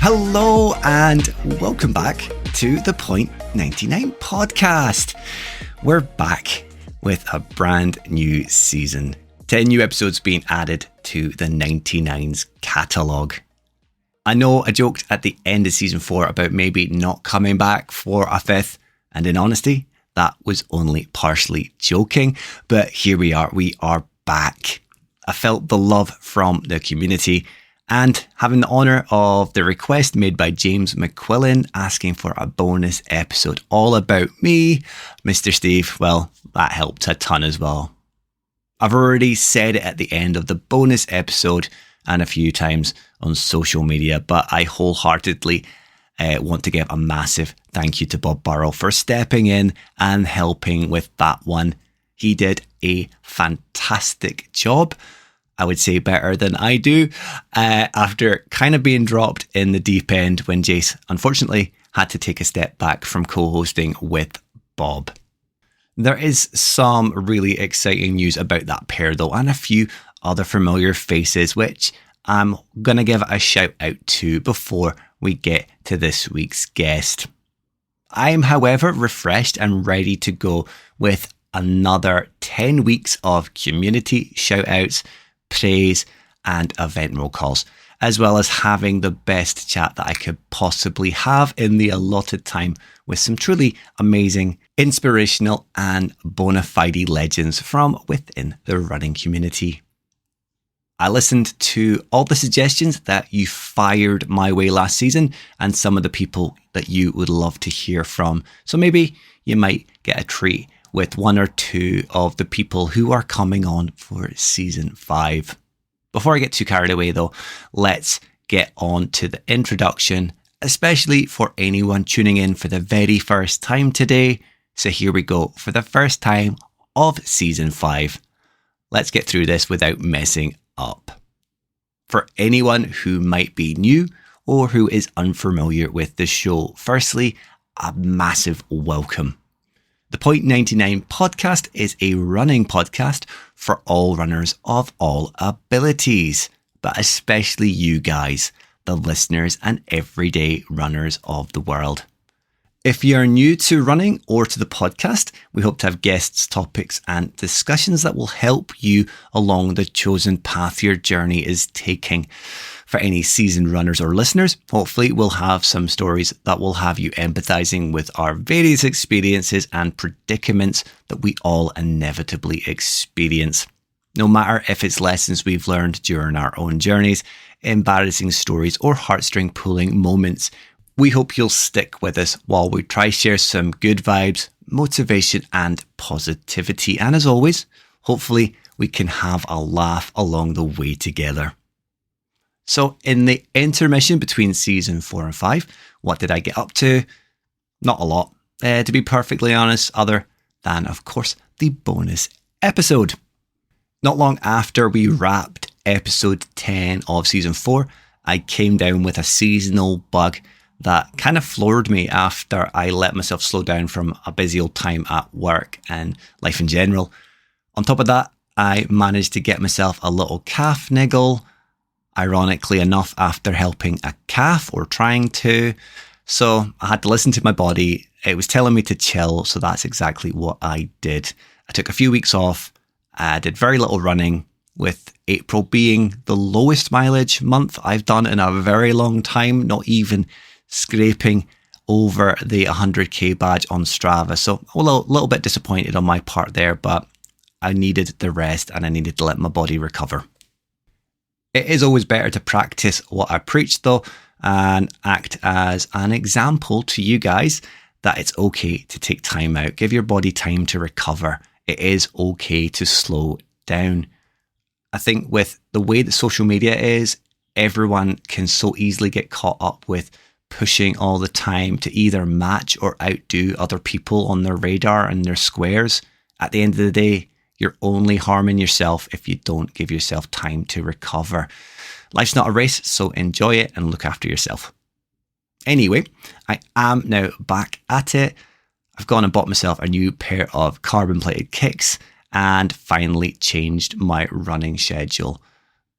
Hello and welcome back to the Point 99 podcast. We're back with a brand new season. 10 new episodes being added to the 99's catalogue. I know I joked at the end of season 4 about maybe not coming back for a fifth, and in honesty, that was only partially joking, but here we are back. I felt the love from the community and having the honour of the request made by James McQuillan asking for a bonus episode all about me, Mr. Steve, well, that helped a ton as well. I've already said it at the end of the bonus episode and a few times on social media, but I wholeheartedly want to give a massive thank you to Bob Burrell for stepping in and helping with that one. He did a fantastic job. I would say better than I do, after kind of being dropped in the deep end when Jace, unfortunately, had to take a step back from co-hosting with Bob. There is some really exciting news about that pair though, and a few other familiar faces, which I'm going to give a shout out to before we get to this week's guest. I'm, however, refreshed and ready to go with another 10 weeks of community shout outs, praise and event roll calls, as well as having the best chat that I could possibly have in the allotted time with some truly amazing, inspirational and bona fide legends from within the running community. I listened to all the suggestions that you fired my way last season and some of the people that you would love to hear from, so maybe you might get a treat with one or two of the people who are coming on for season 5. Before I get too carried away though, let's get on to the introduction, especially for anyone tuning in for the very first time today. So here we go for the first time of season 5. Let's get through this without messing up. For anyone who might be new or who is unfamiliar with the show, firstly, a massive welcome. The Point 99 podcast is a running podcast for all runners of all abilities, but especially you guys, the listeners and everyday runners of the world. If you're new to running or to the podcast, we hope to have guests, topics and discussions that will help you along the chosen path your journey is taking. For any seasoned runners or listeners, hopefully we'll have some stories that will have you empathizing with our various experiences and predicaments that we all inevitably experience. No matter if it's lessons we've learned during our own journeys, embarrassing stories or heartstring pulling moments, we hope you'll stick with us while we try share some good vibes, motivation and positivity. And as always, hopefully we can have a laugh along the way together. So in the intermission between season 4 and 5, what did I get up to? Not a lot, to be perfectly honest, other than, of course, the bonus episode. Not long after we wrapped episode 10 of season 4, I came down with a seasonal bug that kind of floored me after I let myself slow down from a busy old time at work and life in general. On top of that, I managed to get myself a little calf niggle, ironically enough, after helping a calf or trying to. So I had to listen to my body. It was telling me to chill. So that's exactly what I did. I took a few weeks off. I did very little running, with April being the lowest mileage month I've done in a very long time, not even scraping over the 100k badge on Strava. So a little bit disappointed on my part there, but I needed the rest and I needed to let my body recover. It is always better to practice what I preach though, and act as an example to you guys that it's okay to take time out. Give your body time to recover. It is okay to slow down. I think with the way that social media is, everyone can so easily get caught up with pushing all the time to either match or outdo other people on their radar and their squares. At the end of the day, you're only harming yourself if you don't give yourself time to recover. Life's not a race, so enjoy it and look after yourself. Anyway, I am now back at it. I've gone and bought myself a new pair of carbon plated kicks and finally changed my running schedule.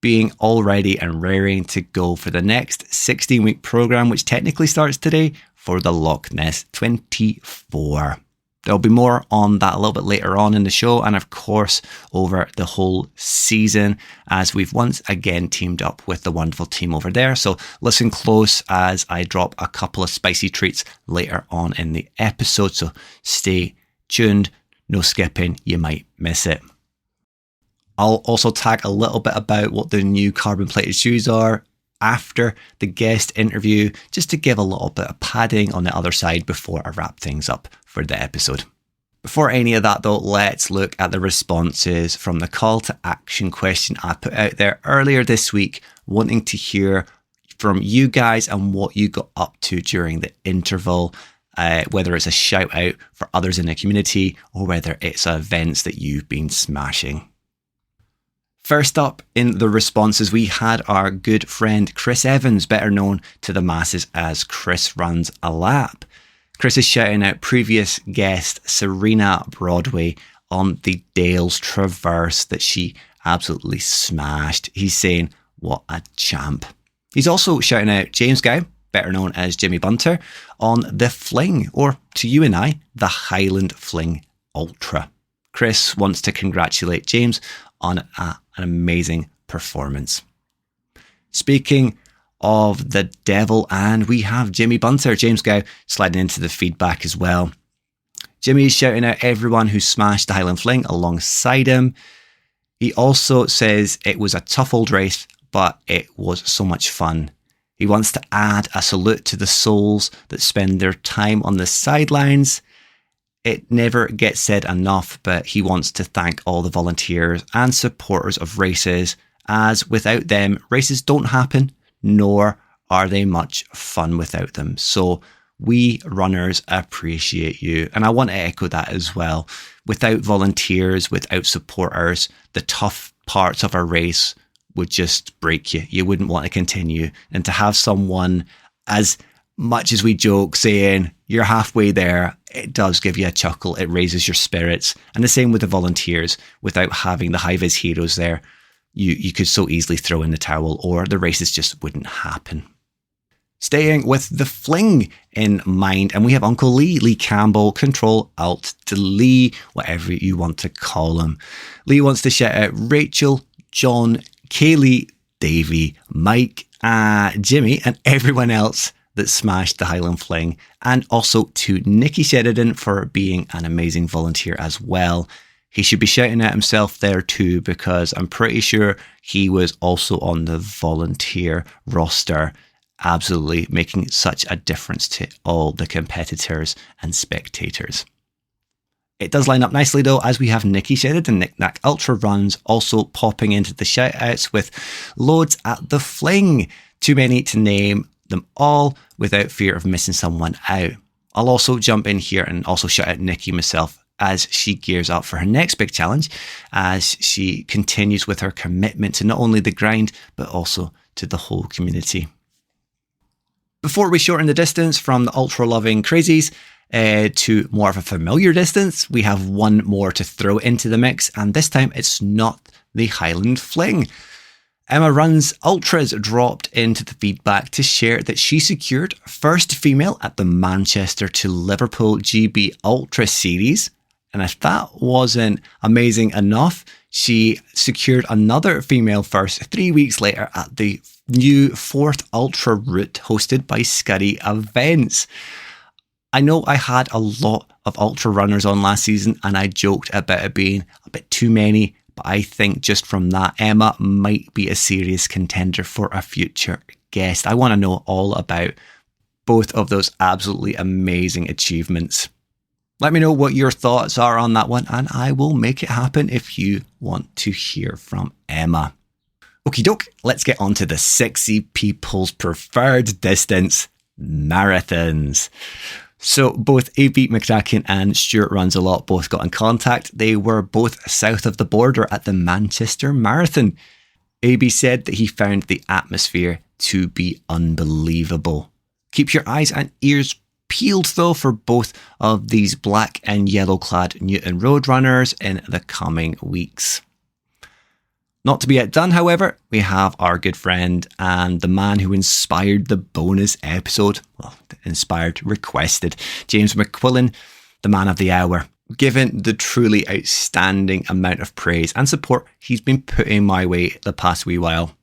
being all ready and raring to go for the next 16-week program, which technically starts today for the Loch Ness 24. There'll be more on that a little bit later on in the show, and of course over the whole season, as we've once again teamed up with the wonderful team over there. So listen close as I drop a couple of spicy treats later on in the episode. So stay tuned, no skipping, you might miss it. I'll also tag a little bit about what the new carbon plated shoes are after the guest interview, just to give a little bit of padding on the other side before I wrap things up for the episode. Before any of that though, let's look at the responses from the call to action question I put out there earlier this week, wanting to hear from you guys and what you got up to during the interval, whether it's a shout out for others in the community or whether it's events that you've been smashing. First up in the responses, we had our good friend Chris Evans, better known to the masses as Chris Runs a Lap. Chris is shouting out previous guest Serena Broadway on the Dales Traverse that she absolutely smashed. He's saying, what a champ. He's also shouting out James Gow, better known as Jimmy Bunter, on the Fling, or to you and I, the Highland Fling Ultra. Chris wants to congratulate James on an amazing performance. Speaking of the devil, and we have Jimmy Bunter, James Gow, sliding into the feedback as well. Jimmy is shouting out everyone who smashed the Highland Fling alongside him. He also says it was a tough old race, but it was so much fun. He wants to add a salute to the souls that spend their time on the sidelines. It never gets said enough, but he wants to thank all the volunteers and supporters of races, as without them, races don't happen, nor are they much fun without them. So we runners appreciate you. And I want to echo that as well. Without volunteers, without supporters, the tough parts of a race would just break you. You wouldn't want to continue. And to have someone, as much as we joke, saying you're halfway there, it does give you a chuckle. It raises your spirits. And the same with the volunteers. Without having the high-vis heroes there, you could so easily throw in the towel, or the races just wouldn't happen. Staying with the Fling in mind, and we have Uncle Lee Campbell, Control Alt Delete, whatever you want to call him. Lee wants to shout out Rachel, John, Kaylee, Davey, Mike, Jimmy, and everyone else that smashed the Highland Fling, and also to Nikki Sheridan for being an amazing volunteer as well. He should be shouting at himself there too, because I'm pretty sure he was also on the volunteer roster, absolutely making such a difference to all the competitors and spectators. It does line up nicely though, as we have Nikki Sheridan, Knick Knack Ultra Runs, also popping into the shout outs with loads at the Fling. Too many to name them all without fear of missing someone out. I'll also jump in here and also shout out Nikki myself as she gears up for her next big challenge, as she continues with her commitment to not only the grind, but also to the whole community. Before we shorten the distance from the ultra-loving crazies to more of a familiar distance, we have one more to throw into the mix, and this time it's not the Highland Fling. Emma Runs Ultras dropped into the feedback to share that she secured first female at the Manchester to Liverpool GB Ultra Series. And if that wasn't amazing enough, she secured another female first 3 weeks later at the new 4th Ultra Route hosted by Scuddy Events. I know I had a lot of ultra runners on last season, and I joked about it being a bit too many, but I think just from that, Emma might be a serious contender for a future guest. I want to know all about both of those absolutely amazing achievements. Let me know what your thoughts are on that one, and I will make it happen if you want to hear from Emma. Okie doke, let's get on to the sexy people's preferred distance, marathons. So both AB McCracken and Stuart Runs a Lot both got in contact. They were both south of the border at the Manchester Marathon. AB said that he found the atmosphere to be unbelievable. Keep your eyes and ears peeled though for both of these black and yellow clad Newton Road runners in the coming weeks. Not to be outdone, however, we have our good friend and the man who inspired the bonus episode, requested, James McQuillan, the man of the hour. Given the truly outstanding amount of praise and support he's been putting my way the past wee while,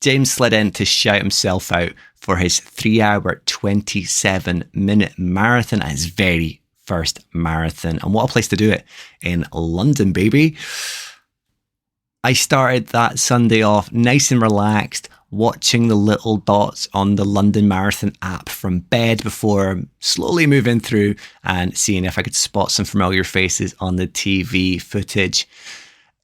James slid in to shout himself out for his 3-hour, 27-minute marathon at his very first marathon. And what a place to do it, in London, baby. I started that Sunday off nice and relaxed, watching the little dots on the London Marathon app from bed before slowly moving through and seeing if I could spot some familiar faces on the TV footage.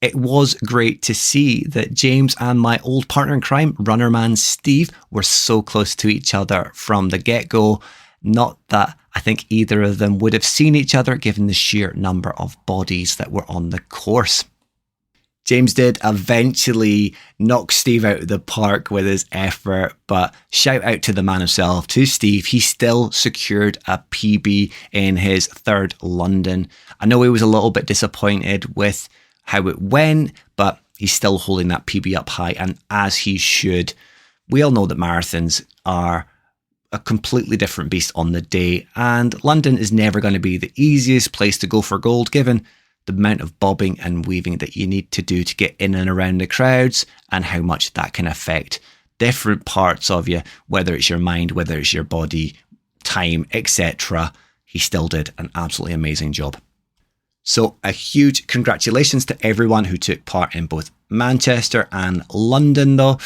It was great to see that James and my old partner in crime, runnerman Steve, were so close to each other from the get-go. Not that I think either of them would have seen each other given the sheer number of bodies that were on the course. James did eventually knock Steve out of the park with his effort, but shout out to the man himself, to Steve. He still secured a PB in his third London. I know he was a little bit disappointed with how it went, but he's still holding that PB up high, and as he should. We all know that marathons are a completely different beast on the day, and London is never going to be the easiest place to go for gold, given the amount of bobbing and weaving that you need to do to get in and around the crowds, and how much that can affect different parts of you, whether it's your mind, whether it's your body, time, etc. He still did an absolutely amazing job. So a huge congratulations to everyone who took part in both Manchester and London though,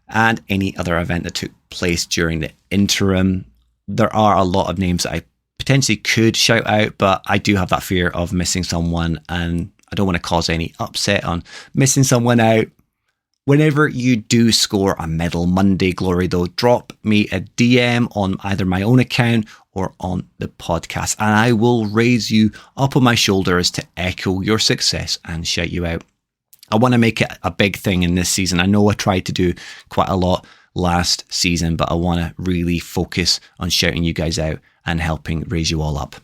and any other event that took place during the interim. There are a lot of names that I potentially could shout out, but I do have that fear of missing someone, and I don't want to cause any upset on missing someone out. Whenever you do score a Medal Monday glory though, drop me a DM on either my own account or on the podcast, and I will raise you up on my shoulders to echo your success and shout you out. I want to make it a big thing in this season. I know I tried to do quite a lot last season, but I want to really focus on shouting you guys out and helping raise you all up.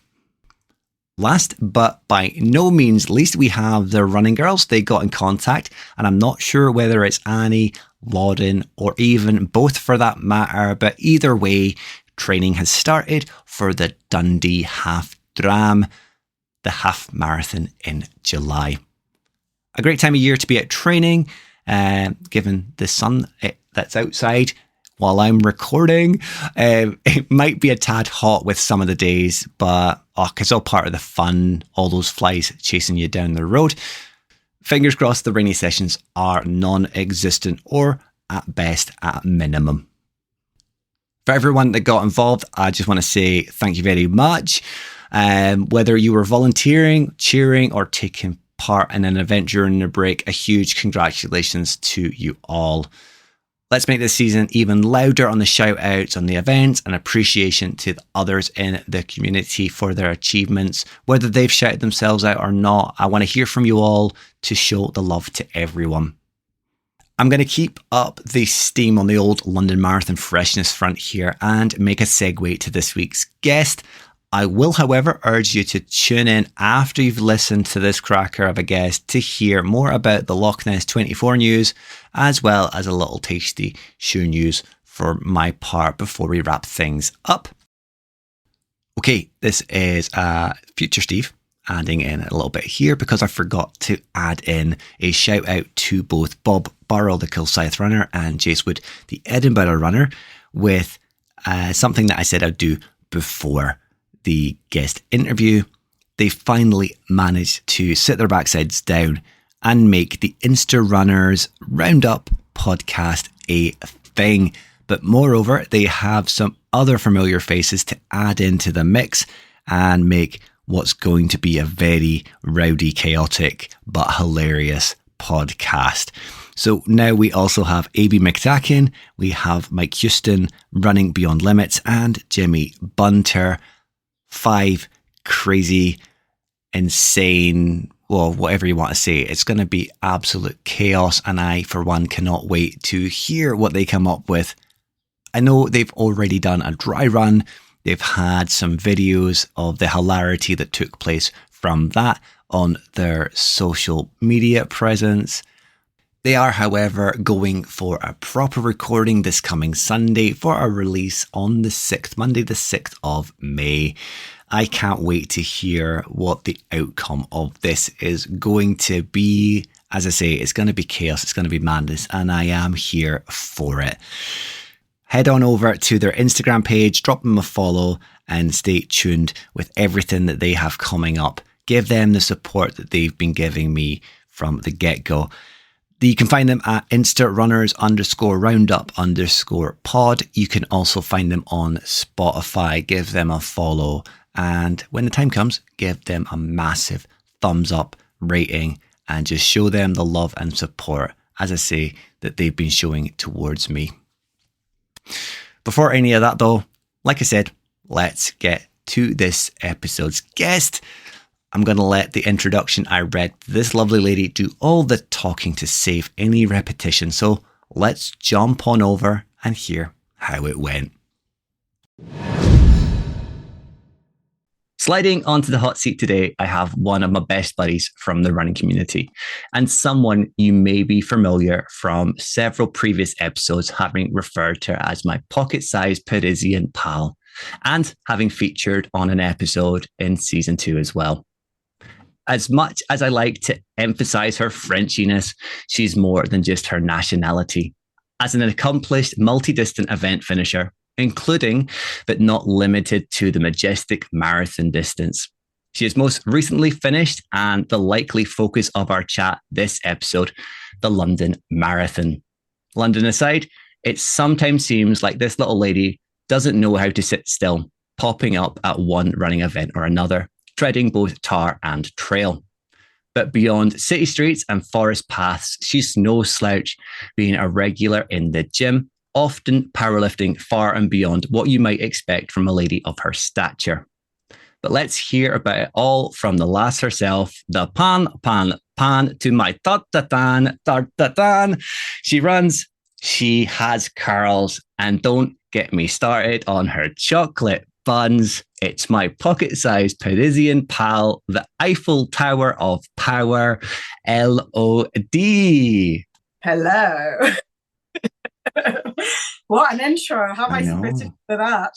Last but by no means least, we have the running girls. They got in contact, and I'm not sure whether it's Annie, Lauren, or even both for that matter, but either way, training has started for the Dundee Half Dram, the half marathon in July. A great time of year to be out training, given the sun that's outside while I'm recording. It might be a tad hot with some of the days, but it's all part of the fun, all those flies chasing you down the road. Fingers crossed the rainy sessions are non-existent, or at best at minimum. For everyone that got involved, I just want to say thank you very much. Whether you were volunteering, cheering, or taking part in an event during the break, a huge congratulations to you all. Let's make this season even louder on the shout outs on the events, and appreciation to the others in the community for their achievements. Whether they've shouted themselves out or not, I want to hear from you all to show the love to everyone. I'm going to keep up the steam on the old London Marathon freshness front here and make a segue to this week's guest. I will, however, urge you to tune in after you've listened to this cracker of a guest to hear more about the Loch Ness 24 news, as well as a little tasty shoe news for my part before we wrap things up. Okay, this is Future Steve adding in a little bit here, because I forgot to add in a shout out to both Bob Burrell, the Kilsyth runner, and Jace Wood, the Edinburgh runner, with something that I said I'd do before the guest interview. They finally managed to sit their backsides down and make the Insta Runners Roundup podcast a thing. But moreover, they have some other familiar faces to add into the mix and make what's going to be a very rowdy, chaotic, but hilarious podcast. So now we also have A.B. McTacken, we have Mike Houston running Beyond Limits, and Jimmy Bunter. 5 crazy, insane, well, whatever you want to say. It's going to be absolute chaos, and I, for one, cannot wait to hear what they come up with. I know they've already done a dry run. They've had some videos of the hilarity that took place from that on their social media presence. They are, however, going for a proper recording this coming Sunday for a release on the 6th, Monday the 6th of May. I can't wait to hear what the outcome of this is going to be. As I say, it's going to be chaos, it's going to be madness, and I am here for it. Head on over to their Instagram page, drop them a follow, and stay tuned with everything that they have coming up. Give them the support that they've been giving me from the get-go. You can find them at instarunners_roundup_pod. You can also find them on Spotify. Give them a follow. And when the time comes, give them a massive thumbs up rating and just show them the love and support, as I say, that they've been showing towards me. Before any of that though, like I said, let's get to this episode's guest. I'm going to let the introduction I read this lovely lady do all the talking to save any repetition. So let's jump on over and hear how it went. Sliding onto the hot seat today, I have one of my best buddies from the running community and someone you may be familiar from several previous episodes, having referred to her as my pocket-sized Parisian pal and having featured on an episode in season 2 as well. As much as I like to emphasize her Frenchiness, she's more than just her nationality. As an accomplished multi-distant event finisher, including but not limited to the majestic marathon distance. She has most recently finished, and the likely focus of our chat this episode, the London Marathon. London aside, it sometimes seems like this little lady doesn't know how to sit still, popping up at one running event or another, treading both tar and trail. But beyond city streets and forest paths, she's no slouch, being a regular in the gym, often powerlifting far and beyond what you might expect from a lady of her stature. But let's hear about it all from the lass herself, the pan to my tartatan. She runs, she has curls, and don't get me started on her chocolate buns. It's my pocket-sized Parisian pal, the Eiffel Tower of Power, LOD. Hello. What an intro. How am I supposed to do that?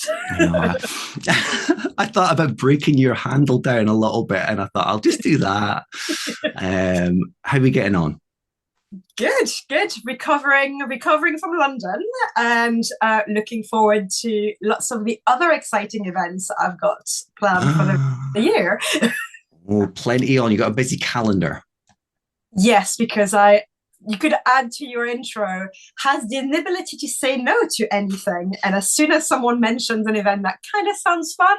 I thought about breaking your handle down a little bit, and I thought I'll just do that. How are we getting on? Good. Recovering from London, and looking forward to lots of the other exciting events that I've got planned for the year. Oh, plenty on. You got a busy calendar. Yes, because you could add to your intro, has the inability to say no to anything. And as soon as someone mentions an event that kind of sounds fun,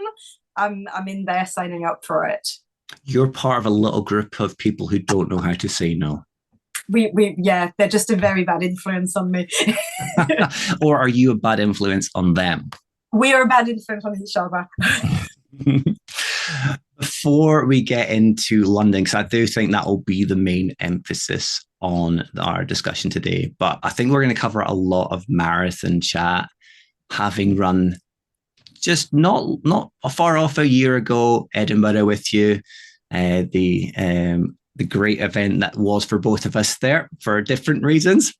I'm in there signing up for it. You're part of a little group of people who don't know how to say no. They're just a very bad influence on me. Or are you a bad influence on them? We are a bad influence on each other. Before we get into London, because I do think that will be the main emphasis on our discussion today, but I think we're going to cover a lot of marathon chat, having run just not far off a year ago, Edinburgh with you, the great event that was for both of us there for different reasons.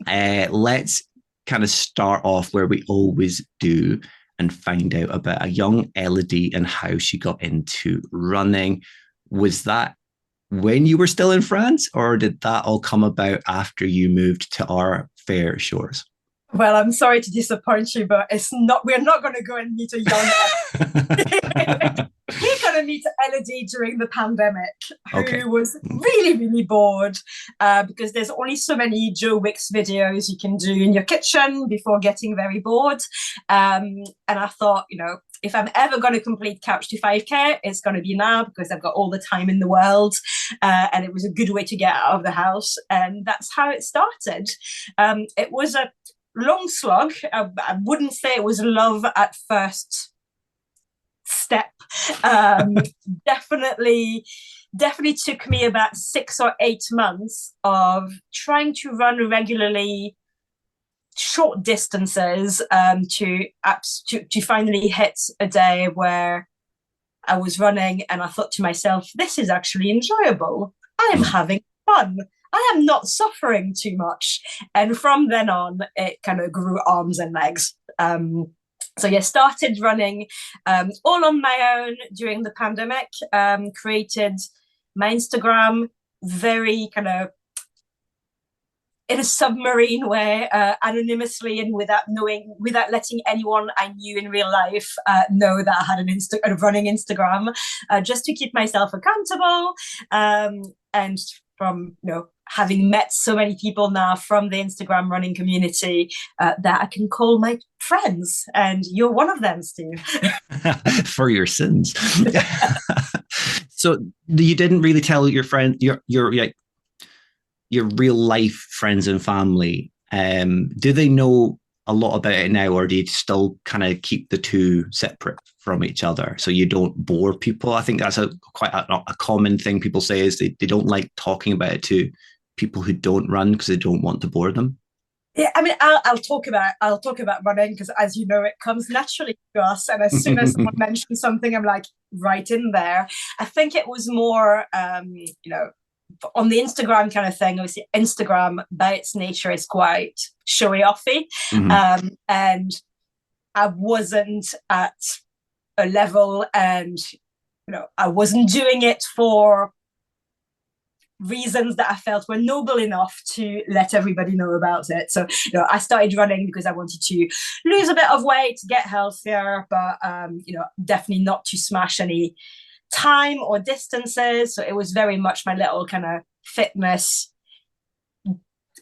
Let's kind of start off where we always do and find out about a young Elodie and how she got into running. Was that when you were still in France, or did that all come about after you moved to our fair shores? Well, I'm sorry to disappoint you, but we're not going to go and meet a young We're going to meet Elodie during the pandemic, who was really, really bored because there's only so many Joe Wicks videos you can do in your kitchen before getting very bored. And I thought, if I'm ever going to complete Couch to 5K, it's going to be now, because I've got all the time in the world. And it was a good way to get out of the house. And that's how it started. It was a long slog. I wouldn't say it was love at first step. Definitely took me about 6 or 8 months of trying to run regularly short distances to finally hit a day where I was running and I thought to myself, this is actually enjoyable. I am having fun. I am not suffering too much. And from then on, it kind of grew arms and legs. So yeah, started running all on my own during the pandemic, created my Instagram very kind of in a submarine way, anonymously and without letting anyone I knew in real life know that I had a running Instagram, just to keep myself accountable. And from having met so many people now from the Instagram running community that I can call my friends, and you're one of them, Steve. For your sins. So you didn't really tell your friend your real life friends and family, do they know a lot about it now, or do you still kind of keep the two separate from each other so you don't bore people? I think that's quite a common thing people say, is they don't like talking about it to people who don't run because they don't want to bore them. Yeah, I mean, I'll talk about running because, as you know, it comes naturally to us. And as soon as someone mentions something, I'm like right in there. I think it was more, on the Instagram kind of thing. Obviously, Instagram by its nature is quite showy-offy, and I wasn't at a level, and I wasn't doing it for reasons that I felt were noble enough to let everybody know about it. So, I started running because I wanted to lose a bit of weight, get healthier, but definitely not to smash any time or distances. So it was very much my little kind of fitness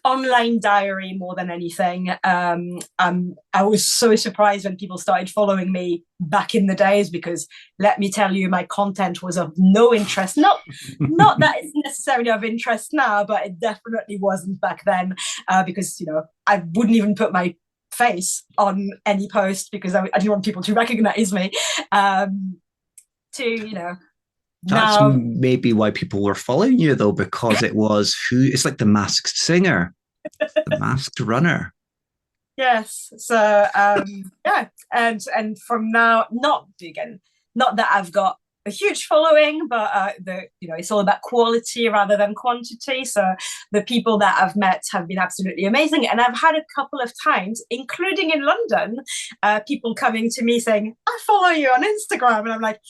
online diary more than anything. I was so surprised when people started following me back in the days, because let me tell you, my content was of no interest. Not that it's necessarily of interest now, but it definitely wasn't back then, because I wouldn't even put my face on any post because I didn't want people to recognize me. That's now, maybe why people were following you, though, because it's like the Masked Singer, the Masked Runner. Yes. So and from now, not that I've got a huge following, but it's all about quality rather than quantity. So the people that I've met have been absolutely amazing, and I've had a couple of times, including in London, people coming to me saying, "I follow you on Instagram," and I'm like,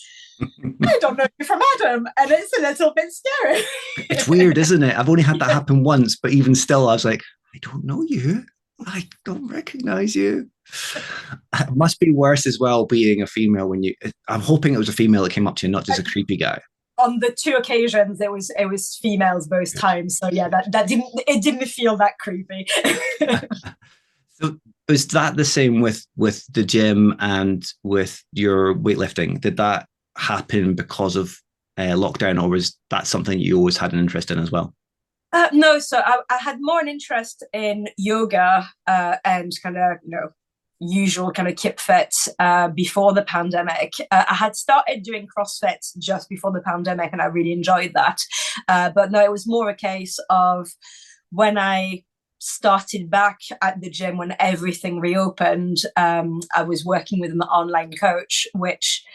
I don't know you from Adam, and it's a little bit scary. It's weird, isn't it? I've only had that happen once, but even still, I was like, I don't know you. I don't recognize you. It must be worse as well being a female I'm hoping it was a female that came up to you, not just a creepy guy. On the two occasions, it was females both times. So yeah, that didn't feel that creepy. So was that the same with the gym and with your weightlifting? Did that happen because of lockdown, or was that something you always had an interest in as well? No, so I had more an interest in yoga and kind of usual kind of keep fit before the pandemic. I had started doing CrossFit just before the pandemic, and I really enjoyed that. But no, it was more a case of when I started back at the gym, when everything reopened, I was working with an online coach, which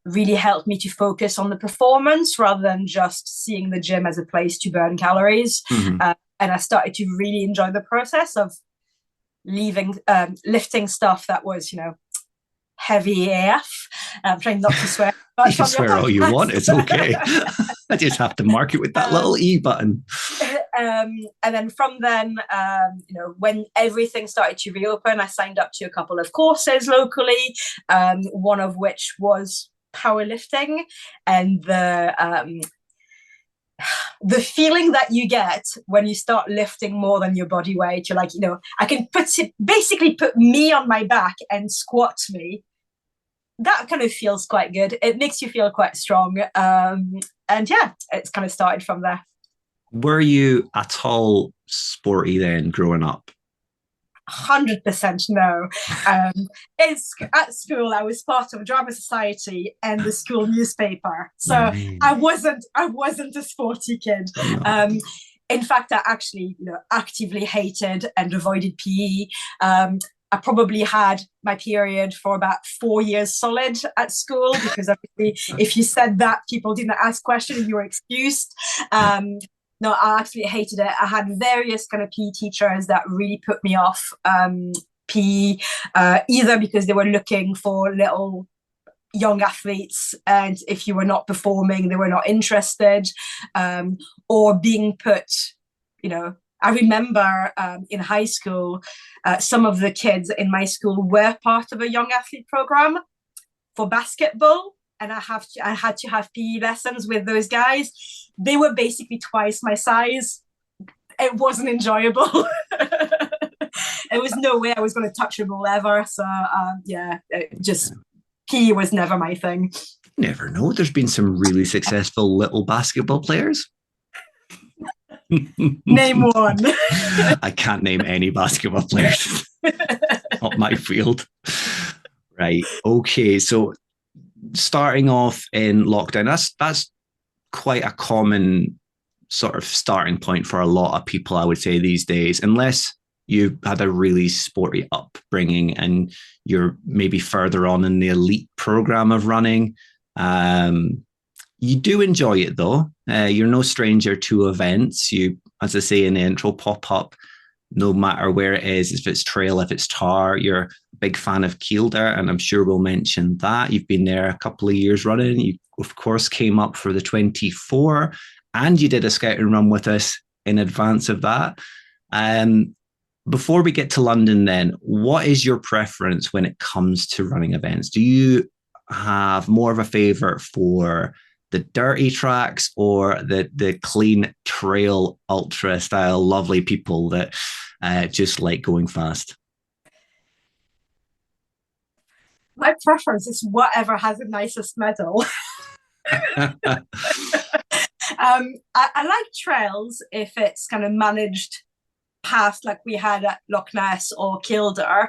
really helped me to focus on the performance rather than just seeing the gym as a place to burn calories. And I started to really enjoy the process of lifting stuff that was, heavy AF. I'm trying not to swear. You can swear all you want. It's okay. I just have to mark it with that little E button. And then from then, when everything started to reopen, I signed up to a couple of courses locally, one of which was powerlifting, and the feeling that you get when you start lifting more than your body weight. You're like, I can basically put me on my back and squat me. That kind of feels quite good. It makes you feel quite strong. And yeah, it's kind of started from there. Were you at all sporty then growing up? 100% no. It's at school I was part of drama society and the school newspaper, so I wasn't a sporty kid. No. In fact, I actually actively hated and avoided PE. I probably had my period for about 4 years solid at school, because obviously if you said that, people didn't ask questions, you were excused. no, I absolutely hated it. I had various kind of PE teachers that really put me off PE, either because they were looking for little young athletes, and if you were not performing, they were not interested, or being put, I remember in high school, some of the kids in my school were part of a young athlete program for basketball, and I had to have PE lessons with those guys. They were basically twice my size. It wasn't enjoyable. There was no way I was going to touch a ball ever. So PE was never my thing. Never know. There's been some really successful little basketball players. Name one. I can't name any basketball players. Not my field. Right. Okay. So starting off in lockdown, that's quite a common sort of starting point for a lot of people, I would say, these days, unless you had a really sporty upbringing and you're maybe further on in the elite program of running. You do enjoy it though. You're no stranger to events. You, as I say in the intro, pop up no matter where it is, if it's trail, if it's tar. You're a big fan of Kielder, and I'm sure we'll mention that. You've been there a couple of years running. You, of course, came up for the 24, and you did a scouting run with us in advance of that. Before we get to London then, what is your preference when it comes to running events? Do you have more of a favourite for the dirty tracks or the clean trail ultra style lovely people that just like going fast? My preference is whatever has the nicest medal. I like trails if it's kind of managed path like we had at Loch Ness or Kielder.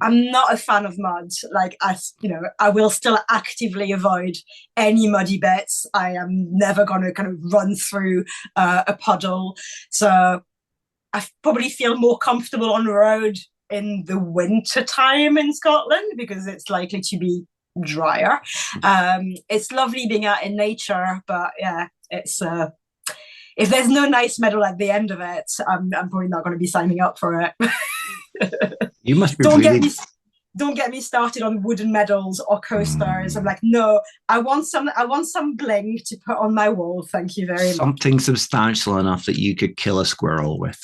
I'm not a fan of mud. Like, I will still actively avoid any muddy bits. I am never going to kind of run through a puddle. So I probably feel more comfortable on the road in the winter time in Scotland because it's likely to be drier. It's lovely being out in nature, but yeah, it's if there's no nice medal at the end of it, I'm probably not going to be signing up for it. You must be Don't get me started on wooden medals or coasters. I'm like, no, I want some bling to put on my wall. Thank you very much. Something substantial enough that you could kill a squirrel with.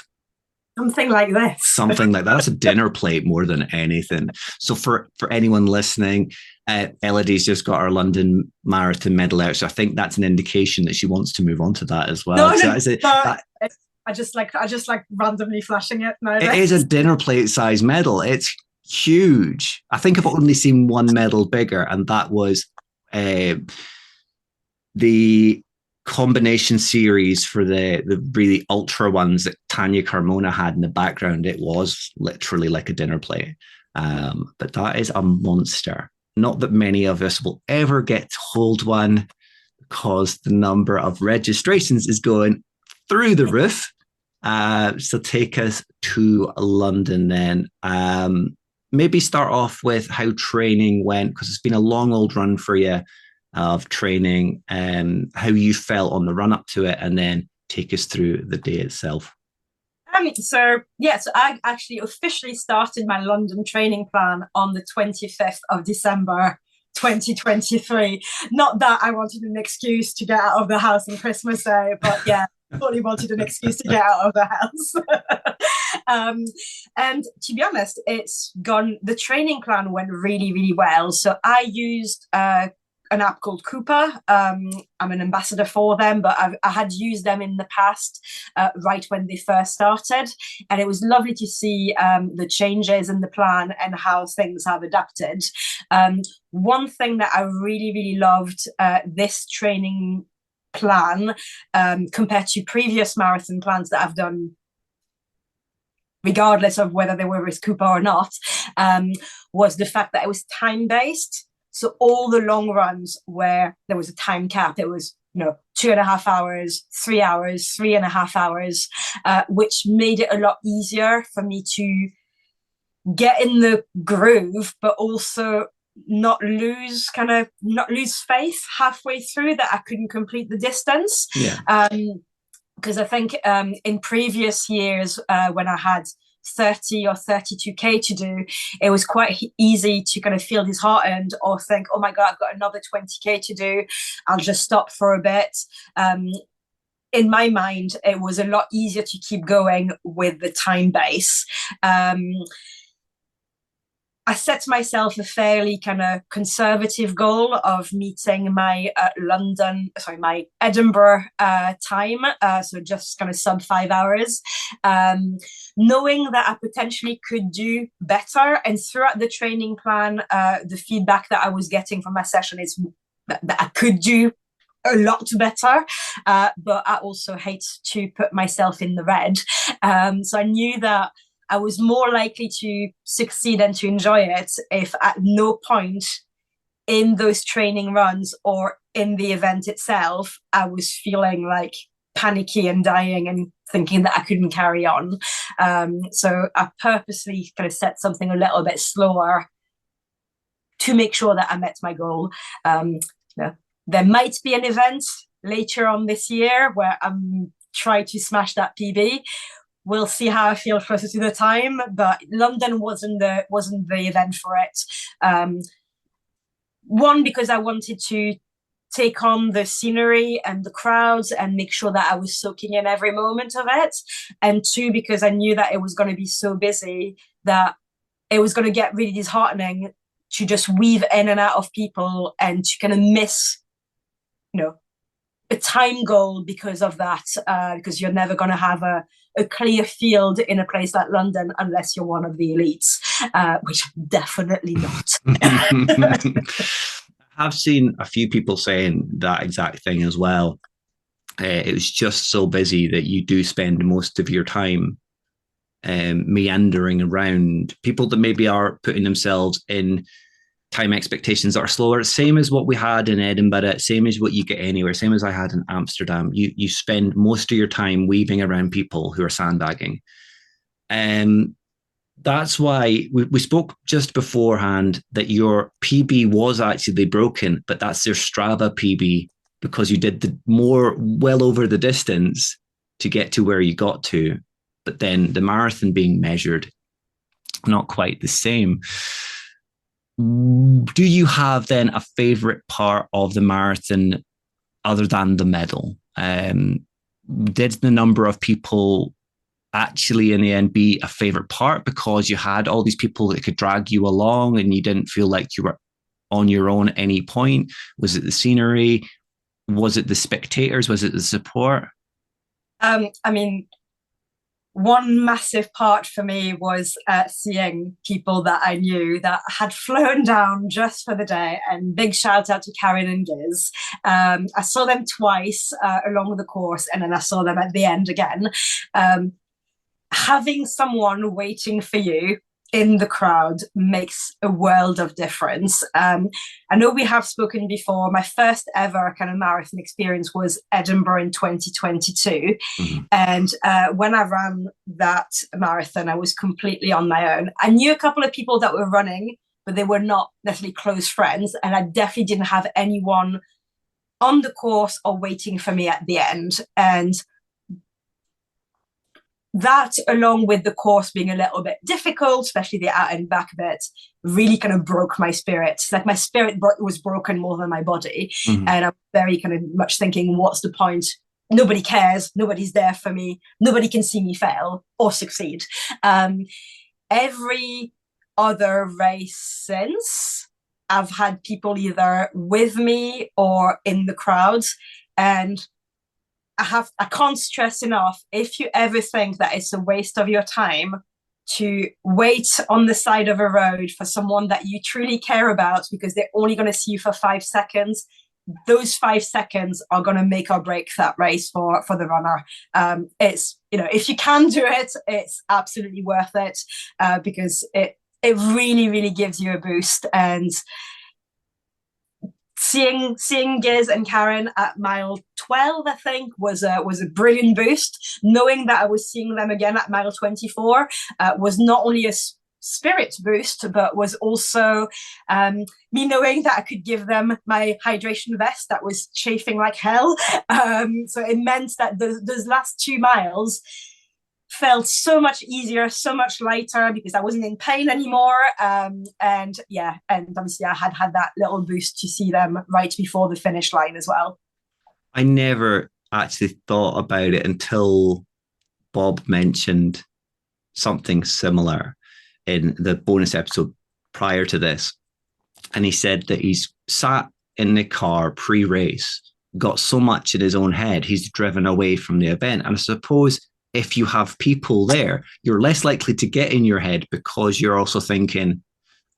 Something like this. Something like that. That's a dinner plate more than anything. So for anyone listening, Elodie's just got her London Marathon medal out. So I think that's an indication that she wants to move on to that as well. I just like randomly flashing it. No, it is a dinner plate size medal. It's huge. I think I've only seen one medal bigger, and that was the combination series for the really ultra ones that Tanya Carmona had in the background. It was literally like a dinner plate. But that is a monster. Not that many of us will ever get to hold one because the number of registrations is going through the roof. So take us to London then. Maybe start off with how training went, because it's been a long old run for you of training, how you felt on the run up to it, and then take us through the day itself. So I actually officially started my London training plan on the 25th of December 2023. Not that I wanted an excuse to get out of the house on Christmas Day, but yeah, fully wanted an excuse to get out of the house. And to be honest, the training plan went really, really well. So I used an app called Cooper. I'm an ambassador for them, but I had used them in the past, right when they first started. And it was lovely to see the changes in the plan and how things have adapted. One thing that I really, really loved this training plan compared to previous marathon plans that I've done, regardless of whether they were with Cooper or not, was the fact that it was time-based. So all the long runs where there was a time cap, it was 2.5 hours, 3 hours, 3.5 hours, which made it a lot easier for me to get in the groove, but also not lose faith halfway through that I couldn't complete the distance. Yeah. because I think in previous years when I had 30 or 32k to do, it was quite easy to kind of feel disheartened or think, oh my God, I've got another 20k to do. I'll just stop for a bit. In my mind, it was a lot easier to keep going with the time base. I set myself a fairly kind of conservative goal of meeting my my Edinburgh time, so just kind of sub 5 hours, knowing that I potentially could do better. And throughout the training plan, the feedback that I was getting from my session is that I could do a lot better, but I also hate to put myself in the red. So I knew that I was more likely to succeed and to enjoy it if at no point in those training runs or in the event itself, I was feeling like panicky and dying and thinking that I couldn't carry on. So I purposely kind of set something a little bit slower to make sure that I met my goal. There might be an event later on this year where I'm trying to smash that PB. We'll see how I feel closer to the time, but London wasn't the event for it. One, because I wanted to take on the scenery and the crowds and make sure that I was soaking in every moment of it. And two, because I knew that it was going to be so busy that it was going to get really disheartening to just weave in and out of people and to kind of miss, a time goal because of that, because you're never going to have a clear field in a place like London unless you're one of the elites, which I'm definitely not. I've seen a few people saying that exact thing as well. It was just so busy that you do spend most of your time meandering around. People that maybe are putting themselves in time expectations that are slower, same as what we had in Edinburgh, same as what you get anywhere, same as I had in Amsterdam. You spend most of your time weaving around people who are sandbagging. That's why we spoke just beforehand that your PB was actually broken, but that's their Strava PB because you did well over the distance to get to where you got to. But then the marathon being measured, not quite the same. Do you have then a favorite part of the marathon other than the medal? Did the number of people actually in the end be a favorite part because you had all these people that could drag you along and you didn't feel like you were on your own at any point? Was it the scenery? Was it the spectators? Was it the support? One massive part for me was seeing people that I knew that had flown down just for the day, and big shout out to Karen and Giz. I saw them twice along the course, and then I saw them at the end again. Having someone waiting for you in the crowd makes a world of difference. I know we have spoken before. My first ever kind of marathon experience was Edinburgh in 2022. Mm-hmm. And when I ran that marathon, I was completely on my own. I knew a couple of people that were running, but they were not necessarily close friends. And I definitely didn't have anyone on the course or waiting for me at the end. And that, along with the course being a little bit difficult, especially the out and back bit, really kind of broke my spirit. Like my spirit was broken more than my body. Mm-hmm. And I'm very kind of much thinking, what's the point? Nobody cares. Nobody's there for me. Nobody can see me fail or succeed. Every other race since, I've had people either with me or in the crowd. And I can't stress enough, if you ever think that it's a waste of your time to wait on the side of a road for someone that you truly care about because they're only going to see you for 5 seconds, those 5 seconds are going to make or break that race for the runner. It's, if you can do it, it's absolutely worth it because it really, really gives you a boost. And seeing Giz and Karen at mile 12, I think, was a brilliant boost. Knowing that I was seeing them again at mile 24 was not only a spirit boost, but was also me knowing that I could give them my hydration vest that was chafing like hell. So it meant that those last 2 miles felt so much easier, so much lighter, because I wasn't in pain anymore. And obviously I had that little boost to see them right before the finish line as well. I never actually thought about it until Bob mentioned something similar in the bonus episode prior to this. And he said that he's sat in the car pre-race, got so much in his own head, he's driven away from the event. And I suppose if you have people there, you're less likely to get in your head because you're also thinking,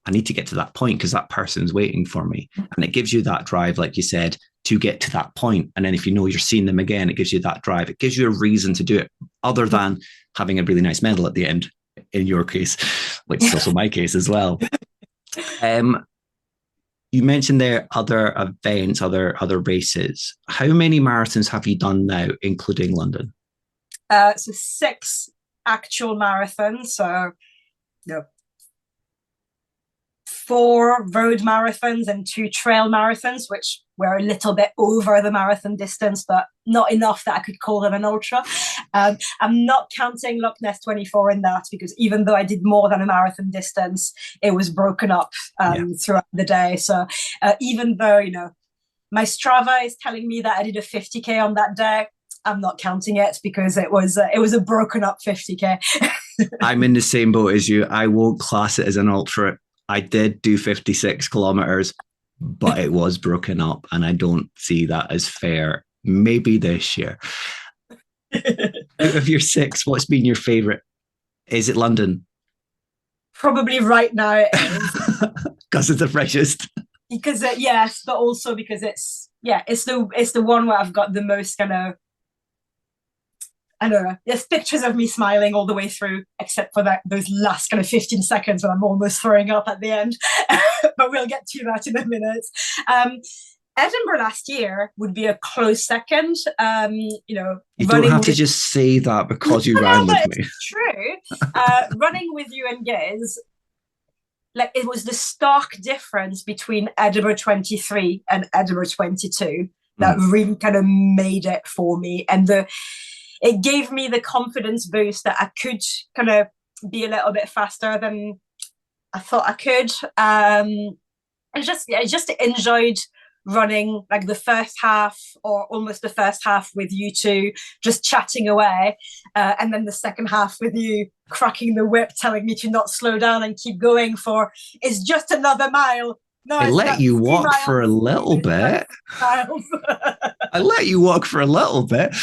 I need to get to that point because that person's waiting for me. And it gives you that drive, like you said, to get to that point. And then if you know you're seeing them again, it gives you that drive. It gives you a reason to do it other than having a really nice medal at the end, in your case, which is also my case as well. You mentioned there other events, other races. How many marathons have you done now, including London? So 6 actual marathons. So, 4 road marathons and 2 trail marathons, which were a little bit over the marathon distance, but not enough that I could call them an ultra. I'm not counting Loch Ness 24 in that, because even though I did more than a marathon distance, it was broken up throughout the day. So even though, my Strava is telling me that I did a 50K on that day, I'm not counting it because it was a broken up 50K. I'm in the same boat as you. I won't class it as an ultra. I did do 56 kilometers, but it was broken up, and I don't see that as fair. Maybe this year. Out of your 6, what's been your favorite? Is it London? Probably right now it is. Because it's the freshest. Because yes, but also because it's the one where I've got the most kind of, I don't know, there's pictures of me smiling all the way through, except for those last kind of 15 seconds when I'm almost throwing up at the end. But we'll get to that in a minute. Edinburgh last year would be a close second. You don't have to just say that because you ran with me. It's true. Running with you and Giz, like, it was the stark difference between Edinburgh 23 and Edinburgh 22 that really kind of made it for me. And it gave me the confidence boost that I could kind of be a little bit faster than I thought I could. I just enjoyed running like the first half, or almost the first half, with you two just chatting away, and then the second half with you cracking the whip, telling me to not slow down and keep going for it's just another mile. No, I let you walk for a little bit. I let you walk for a little bit.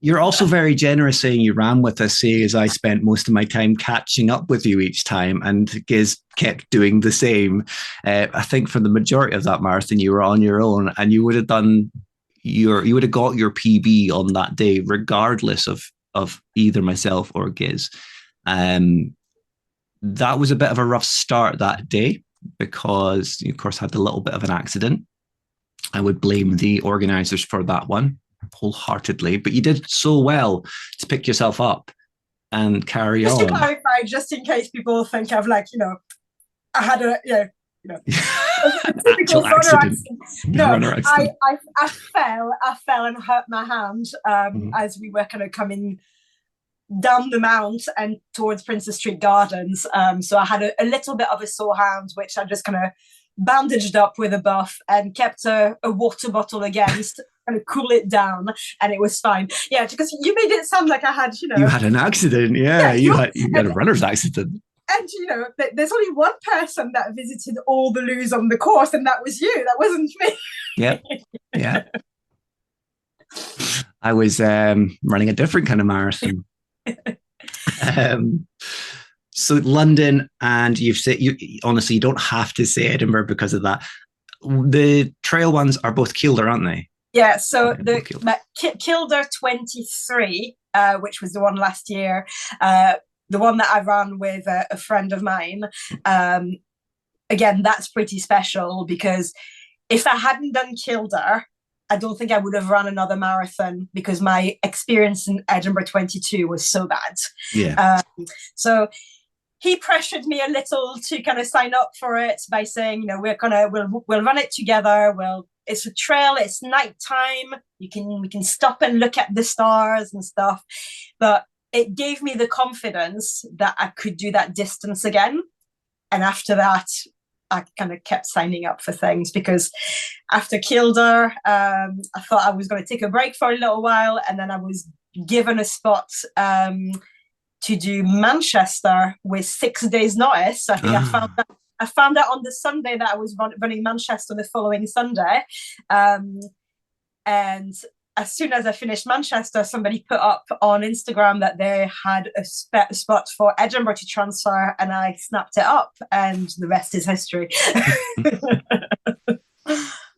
You're also very generous saying you ran with us, say, as I spent most of my time catching up with you each time, and Giz kept doing the same. I think for the majority of that marathon, you were on your own, and you would have got your PB on that day, regardless of either myself or Giz. That was a bit of a rough start that day, because you, of course, had a little bit of an accident. I would blame the organisers for that one wholeheartedly, but you did so well to pick yourself up and carry on. Just to clarify, just in case people think I've I had a actual accident. No, I fell and hurt my hand as we were kind of coming down the mount and towards Princess Street Gardens. So I had a little bit of a sore hand, which I just kind of bandaged up with a buff and kept a water bottle against, kind of cool it down, and it was fine. Yeah, because you made it sound like I had, You had an accident, you had a runner's accident. And, there's only one person that visited all the loos on the course, and that was you. That wasn't me. Yep. Yeah. I was running a different kind of marathon. So London, and you've said, honestly, you don't have to say Edinburgh because of that. The trail ones are both Kielder, aren't they? Yeah, so the Kielder 23, which was the one last year, the one that I ran with a friend of mine, again, that's pretty special, because if I hadn't done Kielder, I don't think I would have run another marathon, because my experience in Edinburgh 22 was so bad. Yeah. So he pressured me a little to kind of sign up for it by saying, we'll run it together. It's a trail, it's nighttime. We can stop and look at the stars and stuff. But it gave me the confidence that I could do that distance again. And after that, I kind of kept signing up for things, because after Kildare, I thought I was going to take a break for a little while, and then I was given a spot to do Manchester with 6 days notice. So I think I found out on the Sunday that I was running Manchester the following Sunday. And as soon as I finished Manchester, somebody put up on Instagram that they had a spot for Edinburgh to transfer, and I snapped it up, and the rest is history.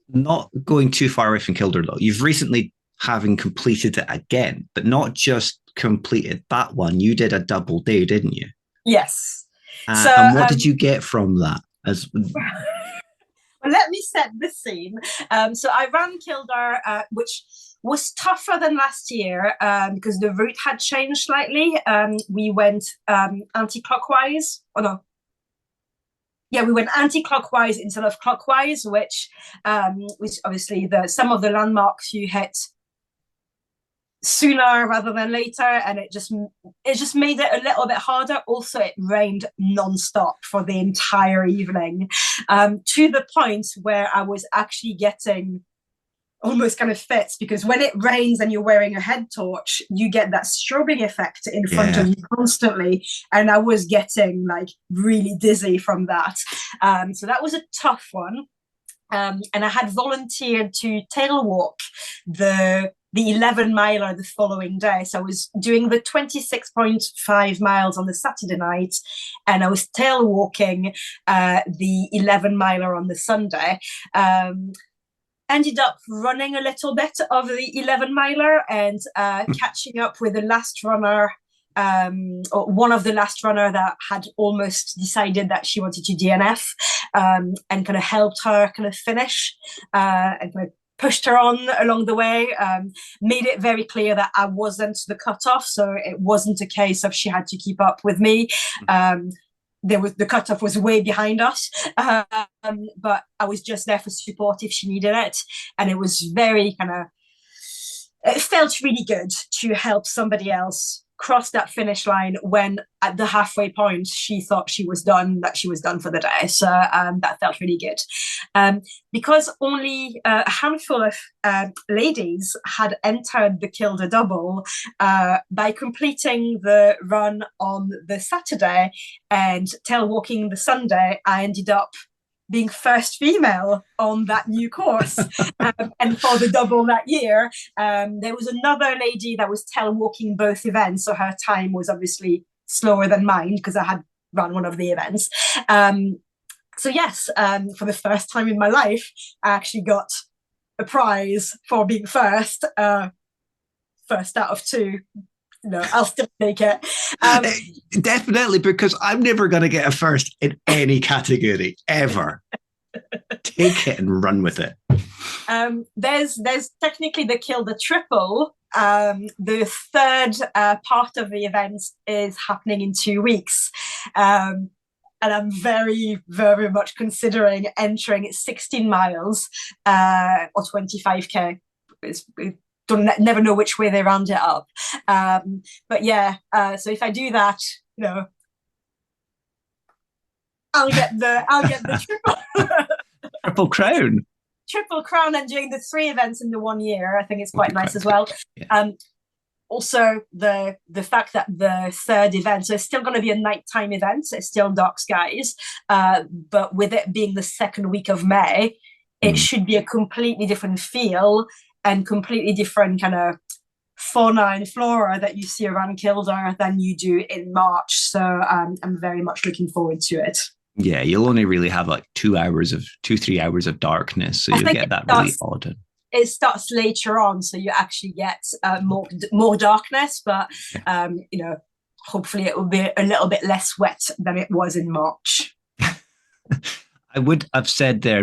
Not going too far away from Kildare, though. You've recently having completed it again, but not just completed that one. You did a double day, didn't you? Yes. And what did you get from that? Well, let me set the scene. So I ran Kildare, which was tougher than last year because the route had changed slightly. We went anti-clockwise. Oh, no. Yeah, we went anti-clockwise instead of clockwise, which obviously some of the landmarks you hit sooner rather than later, and it just made it a little bit harder. Also, it rained non-stop for the entire evening, to the point where I was actually getting almost kind of fits, because when it rains and you're wearing a head torch, you get that strobing effect in front of you constantly, and I was getting like really dizzy from that. So that was a tough one. And I had volunteered to tail walk the 11 miler the following day. So I was doing the 26.5 miles on the Saturday night, and I was tail walking the 11 miler on the Sunday. Ended up running a little bit of the 11 miler and catching up with the last runner, or one of the last runner that had almost decided that she wanted to DNF, and kind of helped her kind of finish, and kind of pushed her on along the way, made it very clear that I wasn't the cutoff, so it wasn't a case of she had to keep up with me. The cutoff was way behind us, but I was just there for support if she needed it, and it was very it felt really good to help somebody else cross that finish line when at the halfway point she thought she was done for the day. So that felt really good. Because only a handful of ladies had entered the Kildare double, by completing the run on the Saturday and tail walking the Sunday, I ended up being first female on that new course. And for the double that year, there was another lady that was tail walking both events, so her time was obviously slower than mine because I had run one of the events. So yes, for the first time in my life, I actually got a prize for being first out of two. No, I'll still take it. Definitely, because I'm never going to get a first in any category ever. Take it and run with it. There's technically the Kildare triple. The third part of the event is happening in 2 weeks. And I'm very, very much considering entering 16 miles or 25k. Never know which way they round it up, but yeah. So if I do that, I'll get the triple crown. Triple crown, and doing the 3 events in the 1 year, I think it's quite nice as well. Yeah. Also, the fact that the third event, so it's still going to be a nighttime event, it's still dark skies, but with it being the second week of May, it should be a completely different feel and completely different kind of fauna and flora that you see around Kildare than you do in March. So I'm very much looking forward to it. Yeah, you'll only really have like 3 hours of darkness, so you'll get that really odd. It starts later on, so you actually get more darkness, but hopefully it will be a little bit less wet than it was in March. I would have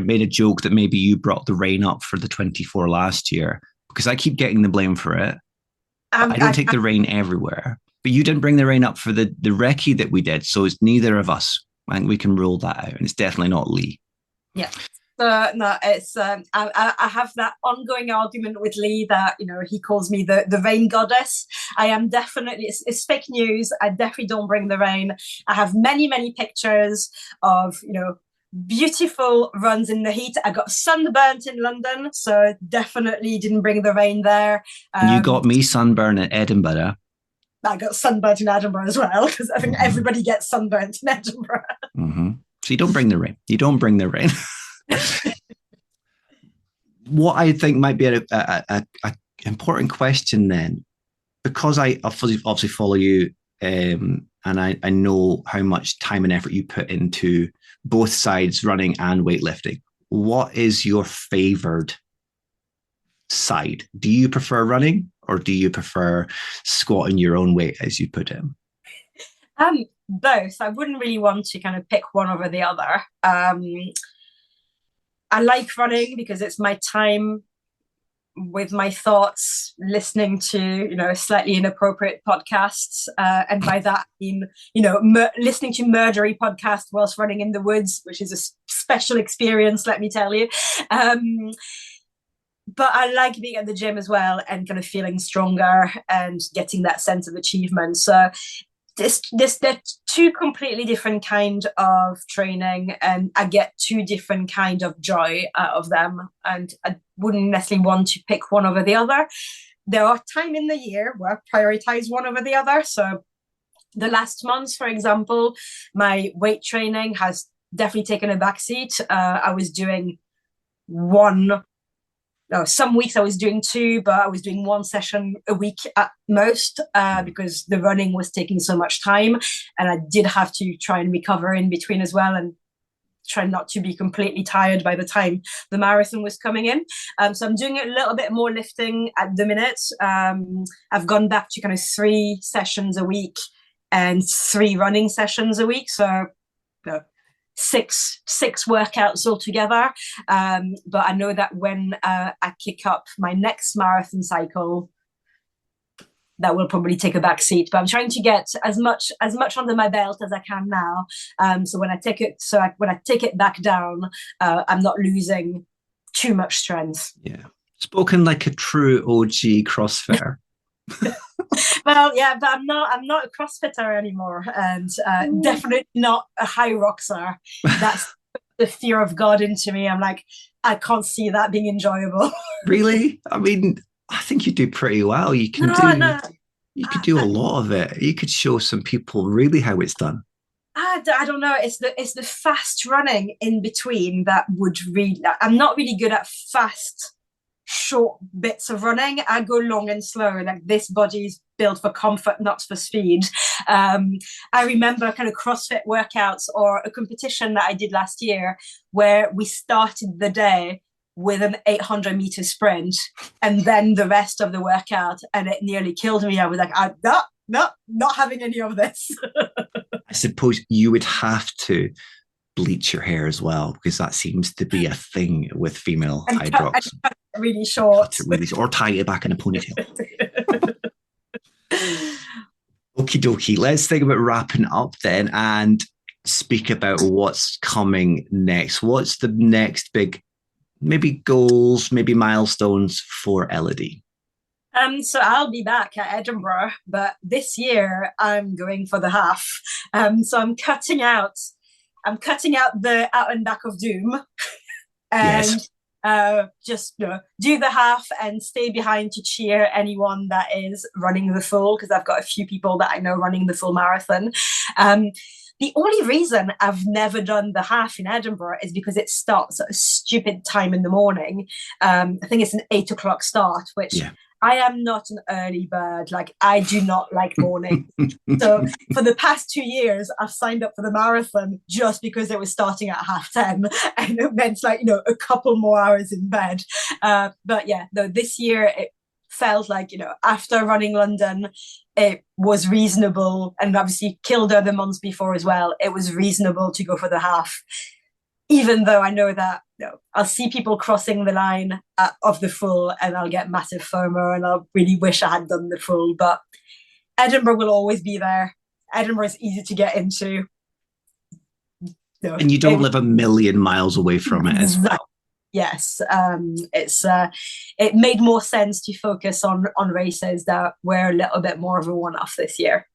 made a joke that maybe you brought the rain up for the 24 last year, because I keep getting the blame for it. I don't take the rain everywhere. But you didn't bring the rain up for the recce that we did, so it's neither of us. I think we can rule that out, and it's definitely not Lee. Yeah. No, it's I have that ongoing argument with Lee that, you know, he calls me the rain goddess. I am definitely, it's fake news. I definitely don't bring the rain. I have many pictures of, you know, beautiful runs in the heat. I got sunburnt in London, so definitely didn't bring the rain there. You got me sunburned at Edinburgh. I got sunburnt in Edinburgh as well, because I think everybody gets sunburnt in Edinburgh. Mm-hmm. So you don't bring the rain. You don't bring the rain. What I think might be a important question then, because I obviously follow you, and I know how much time and effort you put into both sides, running and weightlifting. What is your favored side? Do you prefer running, or do you prefer squatting your own weight, as you put it? Both. I wouldn't really want to kind of pick one over the other. I like running because it's my time with my thoughts, listening to, you know, slightly inappropriate podcasts. And by that, I mean, you know, listening to murdery podcasts whilst running in the woods, which is a special experience, let me tell you. But I like being at the gym as well and kind of feeling stronger and getting that sense of achievement. So they're two completely different kind of training, and I get two different kind of joy out of them, and I wouldn't necessarily want to pick one over the other. There are times in the year where I prioritize one over the other. So the last months, for example, my weight training has definitely taken a backseat. I was doing some weeks I was doing two, but I was doing one session a week at most, because the running was taking so much time, and I did have to try and recover in between as well, and try not to be completely tired by the time the marathon was coming in. So I'm doing a little bit more lifting at the minute. I've gone back to kind of 3 sessions a week and 3 running sessions a week. So, you know, six workouts altogether. But I know that when I kick up my next marathon cycle, that will probably take a back seat. But I'm trying to get as much under my belt as I can now. So when I take it back down, I'm not losing too much strength. Yeah, spoken like a true OG CrossFitter. Well, yeah, but I'm not a CrossFitter anymore, and definitely not a high roxer. That's the fear of God into me. I'm like, I can't see that being enjoyable. Really? I mean, I think you do pretty well. You can you could do a lot of it. You could show some people really how it's done. I don't know. It's the fast running in between that would really. I'm not really good at fast, short bits of running. I go long and slow. Like, this body is built for comfort, not for speed. I remember kind of CrossFit workouts or a competition that I did last year where we started the day with an 800-meter sprint and then the rest of the workout, and it nearly killed me. I was like, I'm not having any of this. I suppose you would have to bleach your hair as well, because that seems to be a thing with female hydrox. Really short. Or tie it back in a ponytail. Okie dokie. Let's think about wrapping up then and speak about what's coming next. What's the next big, maybe goals, maybe milestones for Elodie? So I'll be back at Edinburgh, but this year I'm going for the half. So I'm cutting out the out and back of doom, and just, you know, do the half and stay behind to cheer anyone that is running the full, because I've got a few people that I know running the full marathon. The only reason I've never done the half in Edinburgh is because it starts at a stupid time in the morning. I think it's an 8 o'clock start, which I am not an early bird. Like, I do not like morning. So for the past 2 years, I've signed up for the marathon just because it was starting at 10:30, and it meant, like, you know, a couple more hours in bed. But yeah, no, this year it felt like, you know, after running London, it was reasonable, and obviously Kildare the months before as well, it was reasonable to go for the half, even though I know that, you know, I'll see people crossing the line of the full and I'll get massive FOMO and I'll really wish I had done the full. But Edinburgh will always be there. Edinburgh is easy to get into. No, and you don't live a million miles away from it as well. Yes, it made more sense to focus on races that were a little bit more of a one-off this year.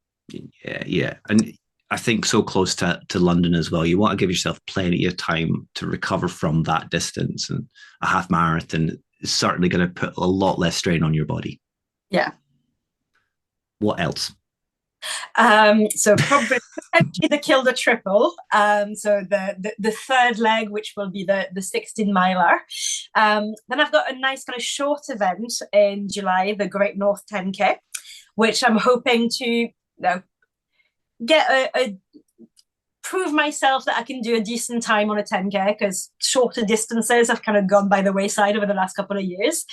Yeah, and I think so close to London as well. You want to give yourself plenty of time to recover from that distance, and a half marathon is certainly going to put a lot less strain on your body. Yeah. What else? So probably potentially the Kilda Triple. So the third leg, which will be the 16 miler. Then I've got a nice kind of short event in July, the Great North 10K, which I'm hoping to get prove myself that I can do a decent time on a 10K, because shorter distances have kind of gone by the wayside over the last couple of years.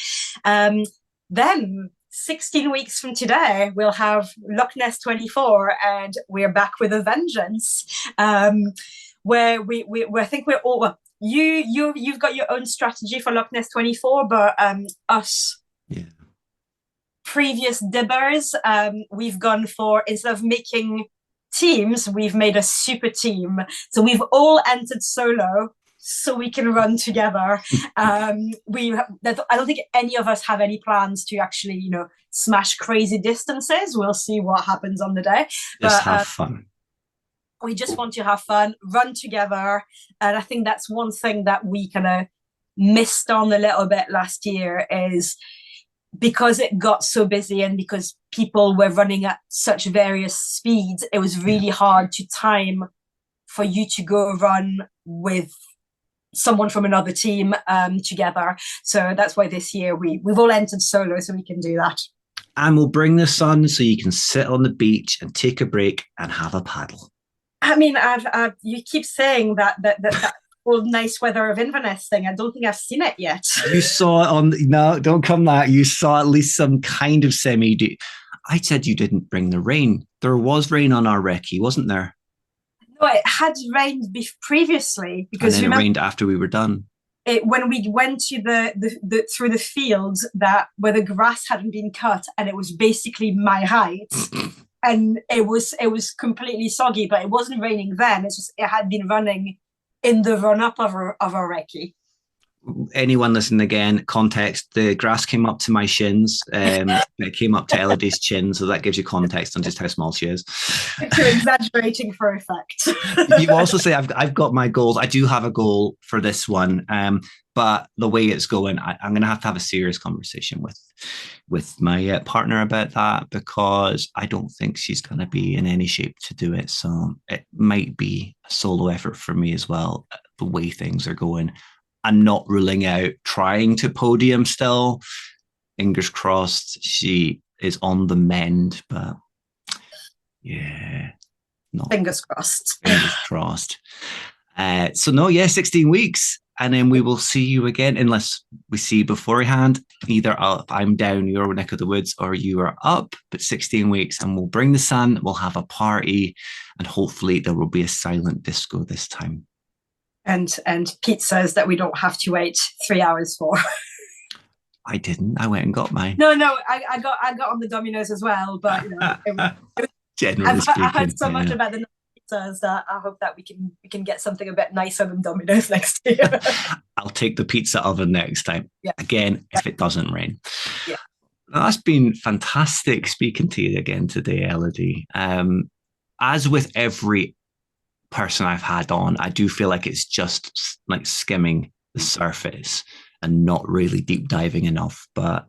Then 16 weeks from today, we'll have Loch Ness 24, and we're back with a vengeance. Where I think we're all, well, you've got your own strategy for Loch Ness 24, but us previous dibbers, we've gone for, instead of making teams, we've made a super team. So we've all entered solo, so we can run together. I don't think any of us have any plans to actually, smash crazy distances. We'll see what happens on the day. Just have fun. We just want to have fun, run together. And I think that's one thing that we kind of missed on a little bit last year, is because it got so busy and because people were running at such various speeds, it was really hard to time for you to go run with someone from another team together. So that's why this year we've all entered solo, so we can do that. And we'll bring the sun so you can sit on the beach and take a break and have a paddle. I mean, you keep saying that whole nice weather of Inverness thing. I don't think I've seen it yet. You saw it no, don't come that. You saw at least some kind of I said you didn't bring the rain. There was rain on our recce, wasn't there? No, it had rained previously, because and then it rained after we were done. When we went to the through the fields where the grass hadn't been cut, and it was basically my height, and it was completely soggy, but it wasn't raining then. It's just it had been running in the run up of our recce. Anyone listening again, context, the grass came up to my shins. It came up to Elodie's chin, so that gives you context on just how small she is. You're exaggerating for effect. You also say I've got my goals. I do have a goal for this one, but the way it's going, I'm going to have a serious conversation with my partner about that, because I don't think she's going to be in any shape to do it. So it might be a solo effort for me as well, the way things are going. I'm not ruling out trying to podium still. Fingers crossed she is on the mend, but fingers crossed. Fingers crossed. 16 weeks. And then we will see you again, unless we see beforehand. Either I'm down your neck of the woods or you are up, but 16 weeks, and we'll bring the sun, we'll have a party, and hopefully there will be a silent disco this time. And pizzas that we don't have to wait 3 hours for. I didn't. I went and got mine. No, I got on the Domino's as well, but generally speaking, I heard so much about the pizzas that I hope that we can get something a bit nicer than Domino's next year. I'll take the pizza oven next time. Yeah. Again, if it doesn't rain. Yeah. That's been fantastic speaking to you again today, Elodie. As with every person I've had on, I do feel like it's just like skimming the surface and not really deep diving enough, but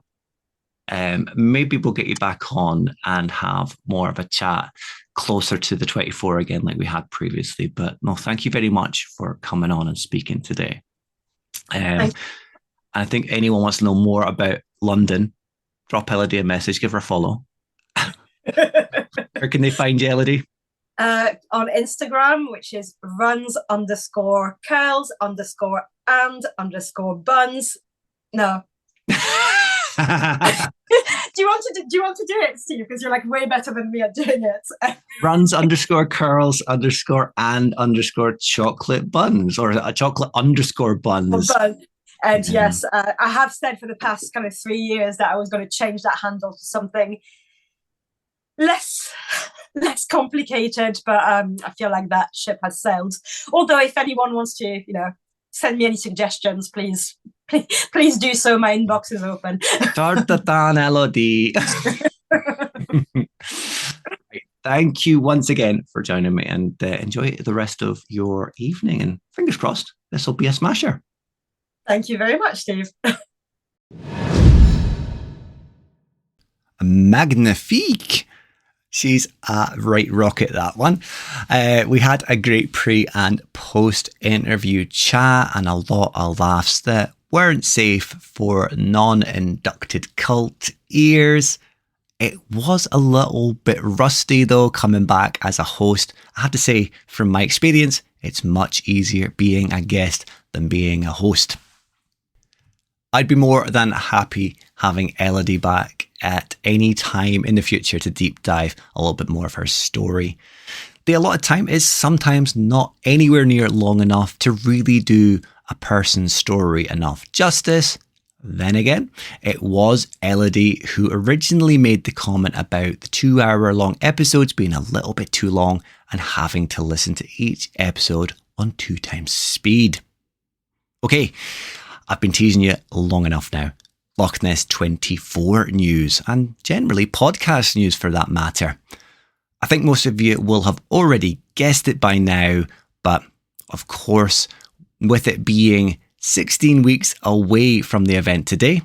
maybe we'll get you back on and have more of a chat closer to the 24 again like we had previously. But no, thank you very much for coming on and speaking today. I think anyone wants to know more about London, drop Elodie a message, give her a follow. Where can they find you, Elodie? On Instagram, which is runs_curls_and_buns. No. Do you want to do it, Steve? Because you're like way better than me at doing it. runs_curls_and_chocolate buns, or a chocolate_buns. And yes, I have said for the past kind of 3 years that I was going to change that handle to something less complicated, but I feel like that ship has sailed. Although if anyone wants to, send me any suggestions, please do so. My inbox is open. Tartatan Elodie. Thank you once again for joining me, and enjoy the rest of your evening. And fingers crossed, this will be a smasher. Thank you very much, Steve. Magnifique. She's a right rocket, that one. We had a great pre and post interview chat and a lot of laughs that weren't safe for non-inducted cult ears. It was a little bit rusty though, coming back as a host. I have to say, from my experience, it's much easier being a guest than being a host. I'd be more than happy having Elodie back at any time in the future to deep dive a little bit more of her story. The allotted time is sometimes not anywhere near long enough to really do a person's story enough justice. Then again, it was Elodie who originally made the comment about the 2-hour-long episodes being a little bit too long and having to listen to each episode on 2 times speed. Okay, I've been teasing you long enough now. Loch Ness 24 news, and generally podcast news for that matter. I think most of you will have already guessed it by now, but of course, with it being 16 weeks away from the event today,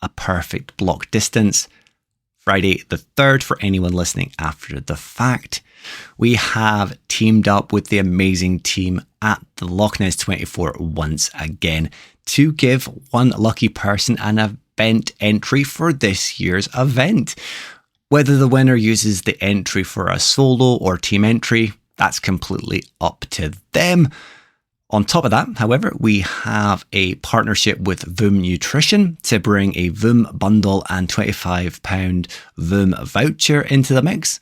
a perfect block distance, Friday the 3rd for anyone listening after the fact, we have teamed up with the amazing team at the Loch Ness 24 once again to give one lucky person an event entry for this year's event. Whether the winner uses the entry for a solo or team entry, that's completely up to them. On top of that, however, we have a partnership with Voom Nutrition to bring a Voom bundle and £25 Voom voucher into the mix,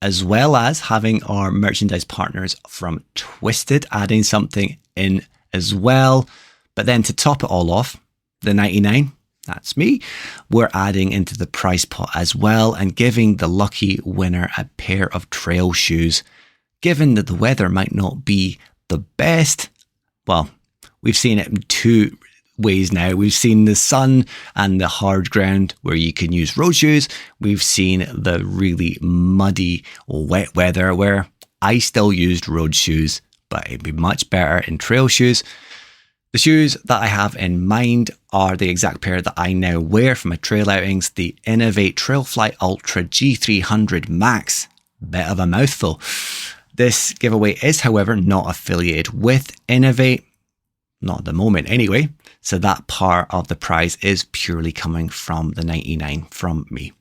as well as having our merchandise partners from Twisted adding something in as well. But then to top it all off, the 99, that's me, we're adding into the price pot as well and giving the lucky winner a pair of trail shoes. Given that the weather might not be the best, well, we've seen it in 2 ways now. We've seen the sun and the hard ground where you can use road shoes. We've seen the really muddy, wet weather where I still used road shoes, but it'd be much better in trail shoes. The shoes that I have in mind are the exact pair that I now wear for my trail outings, the Innovate Trailfly Ultra G300 Max. Bit of a mouthful. This giveaway is, however, not affiliated with Innovate. Not at the moment anyway. So that part of the prize is purely coming from the 99 from me.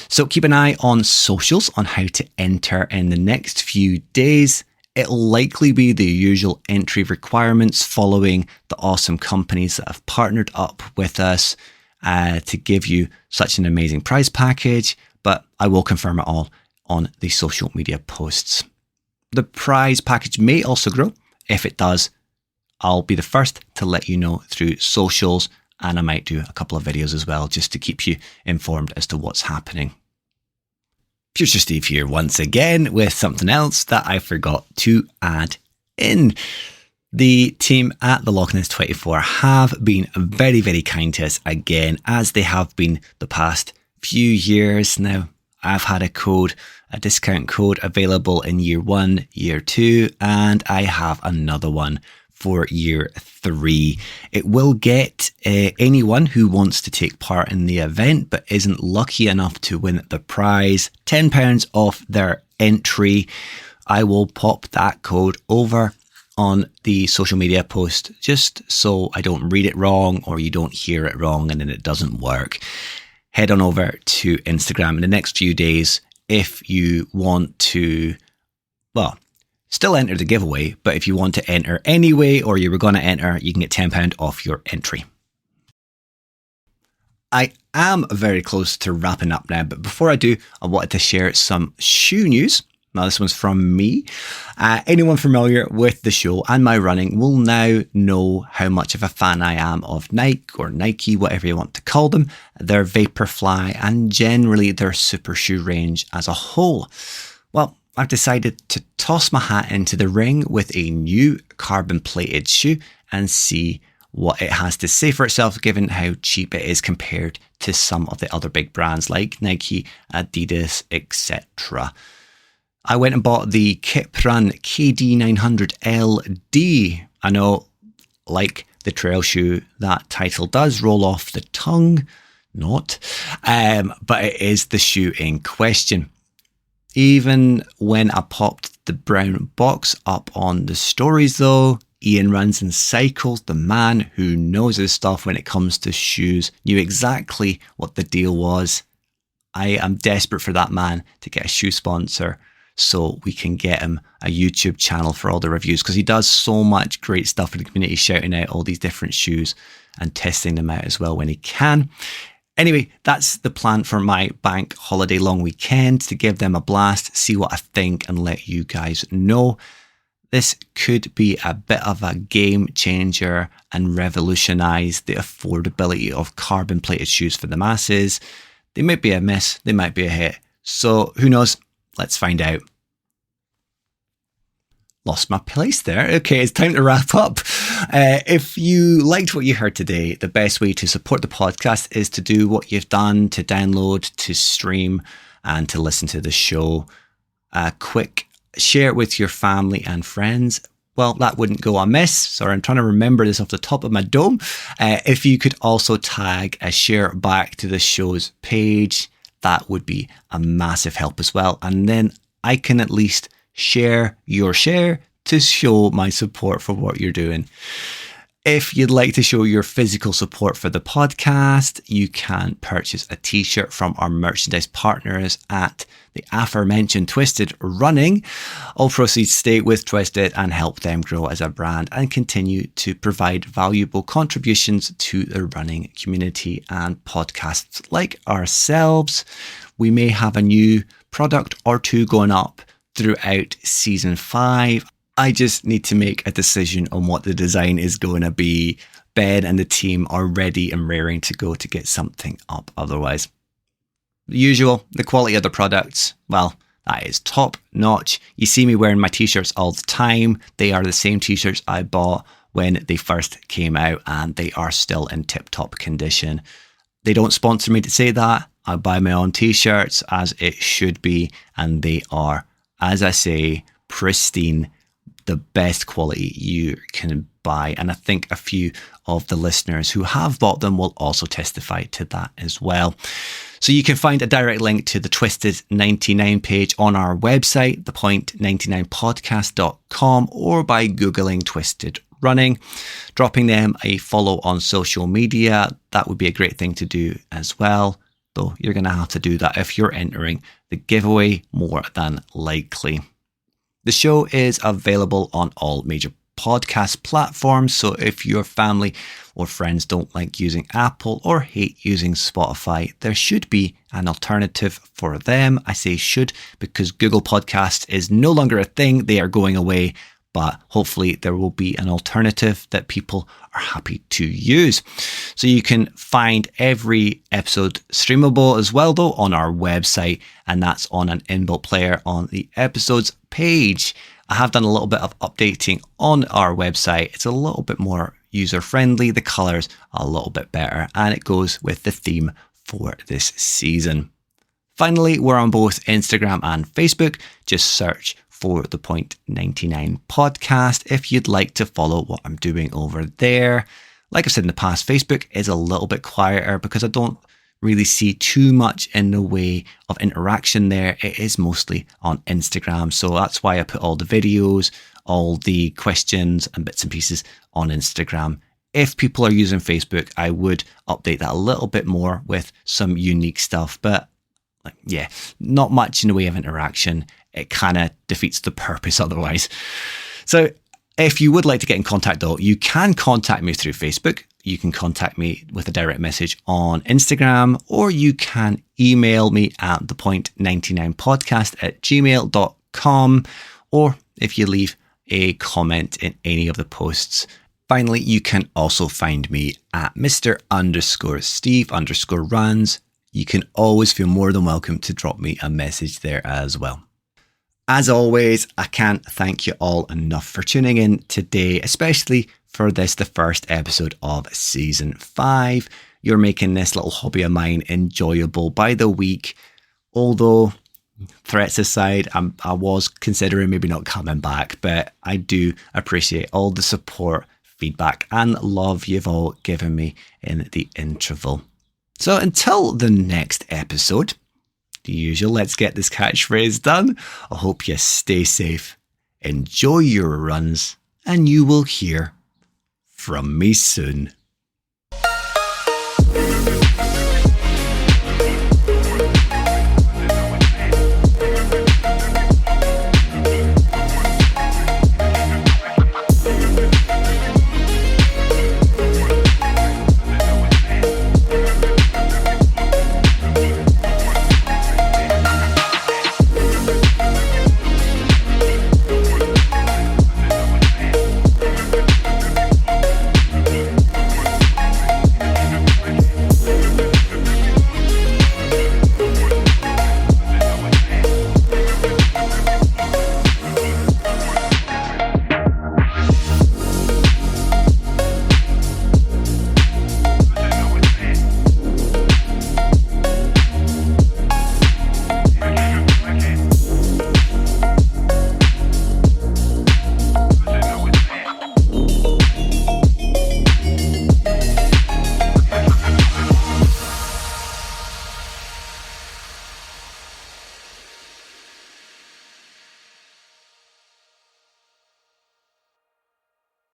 So keep an eye on socials on how to enter in the next few days. It'll likely be the usual entry requirements following the awesome companies that have partnered up with us to give you such an amazing prize package, but I will confirm it all on the social media posts. The prize package may also grow. If it does, I'll be the first to let you know through socials, and I might do a couple of videos as well just to keep you informed as to what's happening. Future Steve here once again with something else that I forgot to add in. The team at the Loch Ness 24 have been very, very kind to us again, as they have been the past few years now. I've had a discount code available in year 1, year 2, and I have another one for year 3. It will get anyone who wants to take part in the event but isn't lucky enough to win the prize £10 off their entry. I will pop that code over on the social media post just so I don't read it wrong or you don't hear it wrong and then it doesn't work. Head on over to Instagram in the next few days if you want to, well, still enter the giveaway, but if you want to enter anyway, or you were going to enter, you can get £10 off your entry. I am very close to wrapping up now, but before I do, I wanted to share some shoe news. Now, this one's from me. Anyone familiar with the show and my running will now know how much of a fan I am of Nike or Nike, whatever you want to call them, their Vaporfly, and generally their super shoe range as a whole. Well, I've decided to toss my hat into the ring with a new carbon plated shoe and see what it has to say for itself, given how cheap it is compared to some of the other big brands like Nike, Adidas, etc. I went and bought the Kiprun KD900LD. I know, like the trail shoe, that title does roll off the tongue, but it is the shoe in question. Even when I popped the brown box up on the stories though, Ian Runs and Cycles, the man who knows his stuff when it comes to shoes, knew exactly what the deal was. I am desperate for that man to get a shoe sponsor so we can get him a YouTube channel for all the reviews, because he does so much great stuff in the community, shouting out all these different shoes and testing them out as well when he can. Anyway, that's the plan for my bank holiday long weekend, to give them a blast, see what I think and let you guys know. This could be a bit of a game changer and revolutionise the affordability of carbon plated shoes for the masses. They might be a miss, they might be a hit. So who knows? Let's find out. Lost my place there. Okay, it's time to wrap up. If you liked what you heard today, the best way to support the podcast is to do what you've done, to download, to stream, and to listen to the show. Quick share it with your family and friends. Well, that wouldn't go amiss. Sorry, I'm trying to remember this off the top of my dome. If you could also tag a share back to the show's page, that would be a massive help as well. And then I can at least share your share to show my support for what you're doing. If you'd like to show your physical support for the podcast, you can purchase a t-shirt from our merchandise partners at the aforementioned Twisted Running. All proceeds stay with Twisted and help them grow as a brand and continue to provide valuable contributions to the running community and podcasts like ourselves. We may have a new product or two going up throughout season 5. I just need to make a decision on what the design is going to be. Ben and the team are ready and raring to go to get something up otherwise. The usual, the quality of the products, well, that is top notch. You see me wearing my t-shirts all the time. They are the same t-shirts I bought when they first came out and they are still in tip-top condition. They don't sponsor me to say that. I buy my own t-shirts as it should be, and they are, as I say, pristine, the best quality you can buy. And I think a few of the listeners who have bought them will also testify to that as well. So you can find a direct link to the Twisted 99 page on our website, thepoint99podcast.com, or by Googling Twisted Running, dropping them a follow on social media. That would be a great thing to do as well, though you're going to have to do that if you're entering the giveaway, more than likely. The show is available on all major podcast platforms, so if your family or friends don't like using Apple or hate using Spotify, there should be an alternative for them. I say should because Google Podcast is no longer a thing. They are going away, but hopefully there will be an alternative that people are happy to use. So you can find every episode streamable as well, though, on our website, and that's on an inbuilt player on the episodes page. I have done a little bit of updating on our website. It's a little bit more user-friendly. The colours are a little bit better, and it goes with the theme for this season. Finally, we're on both Instagram and Facebook. Just search for the Point 99 podcast if you'd like to follow what I'm doing over there. Like I've said in the past, Facebook is a little bit quieter because I don't really see too much in the way of interaction there. It is mostly on Instagram, so that's why I put all the videos, all the questions and bits and pieces on Instagram. If people are using Facebook, I would update that a little bit more with some unique stuff, but yeah, not much in the way of interaction. It kind of defeats the purpose otherwise. So if you would like to get in contact though, you can contact me through Facebook. You can contact me with a direct message on Instagram, or you can email me at thepoint99podcast@gmail.com. mrsteve@gmail.com, or if you leave a comment in any of the posts. Finally, you can also find me at Mr_Steve_runs. You can always feel more than welcome to drop me a message there as well. As always, I can't thank you all enough for tuning in today, especially for this, the first episode of season 5. You're making this little hobby of mine enjoyable by the week. Although, threats aside, I was considering maybe not coming back, but I do appreciate all the support, feedback and love you've all given me in the interval. So until the next episode, the usual let's get this catchphrase done. I hope you stay safe, enjoy your runs, and you will hear from me soon.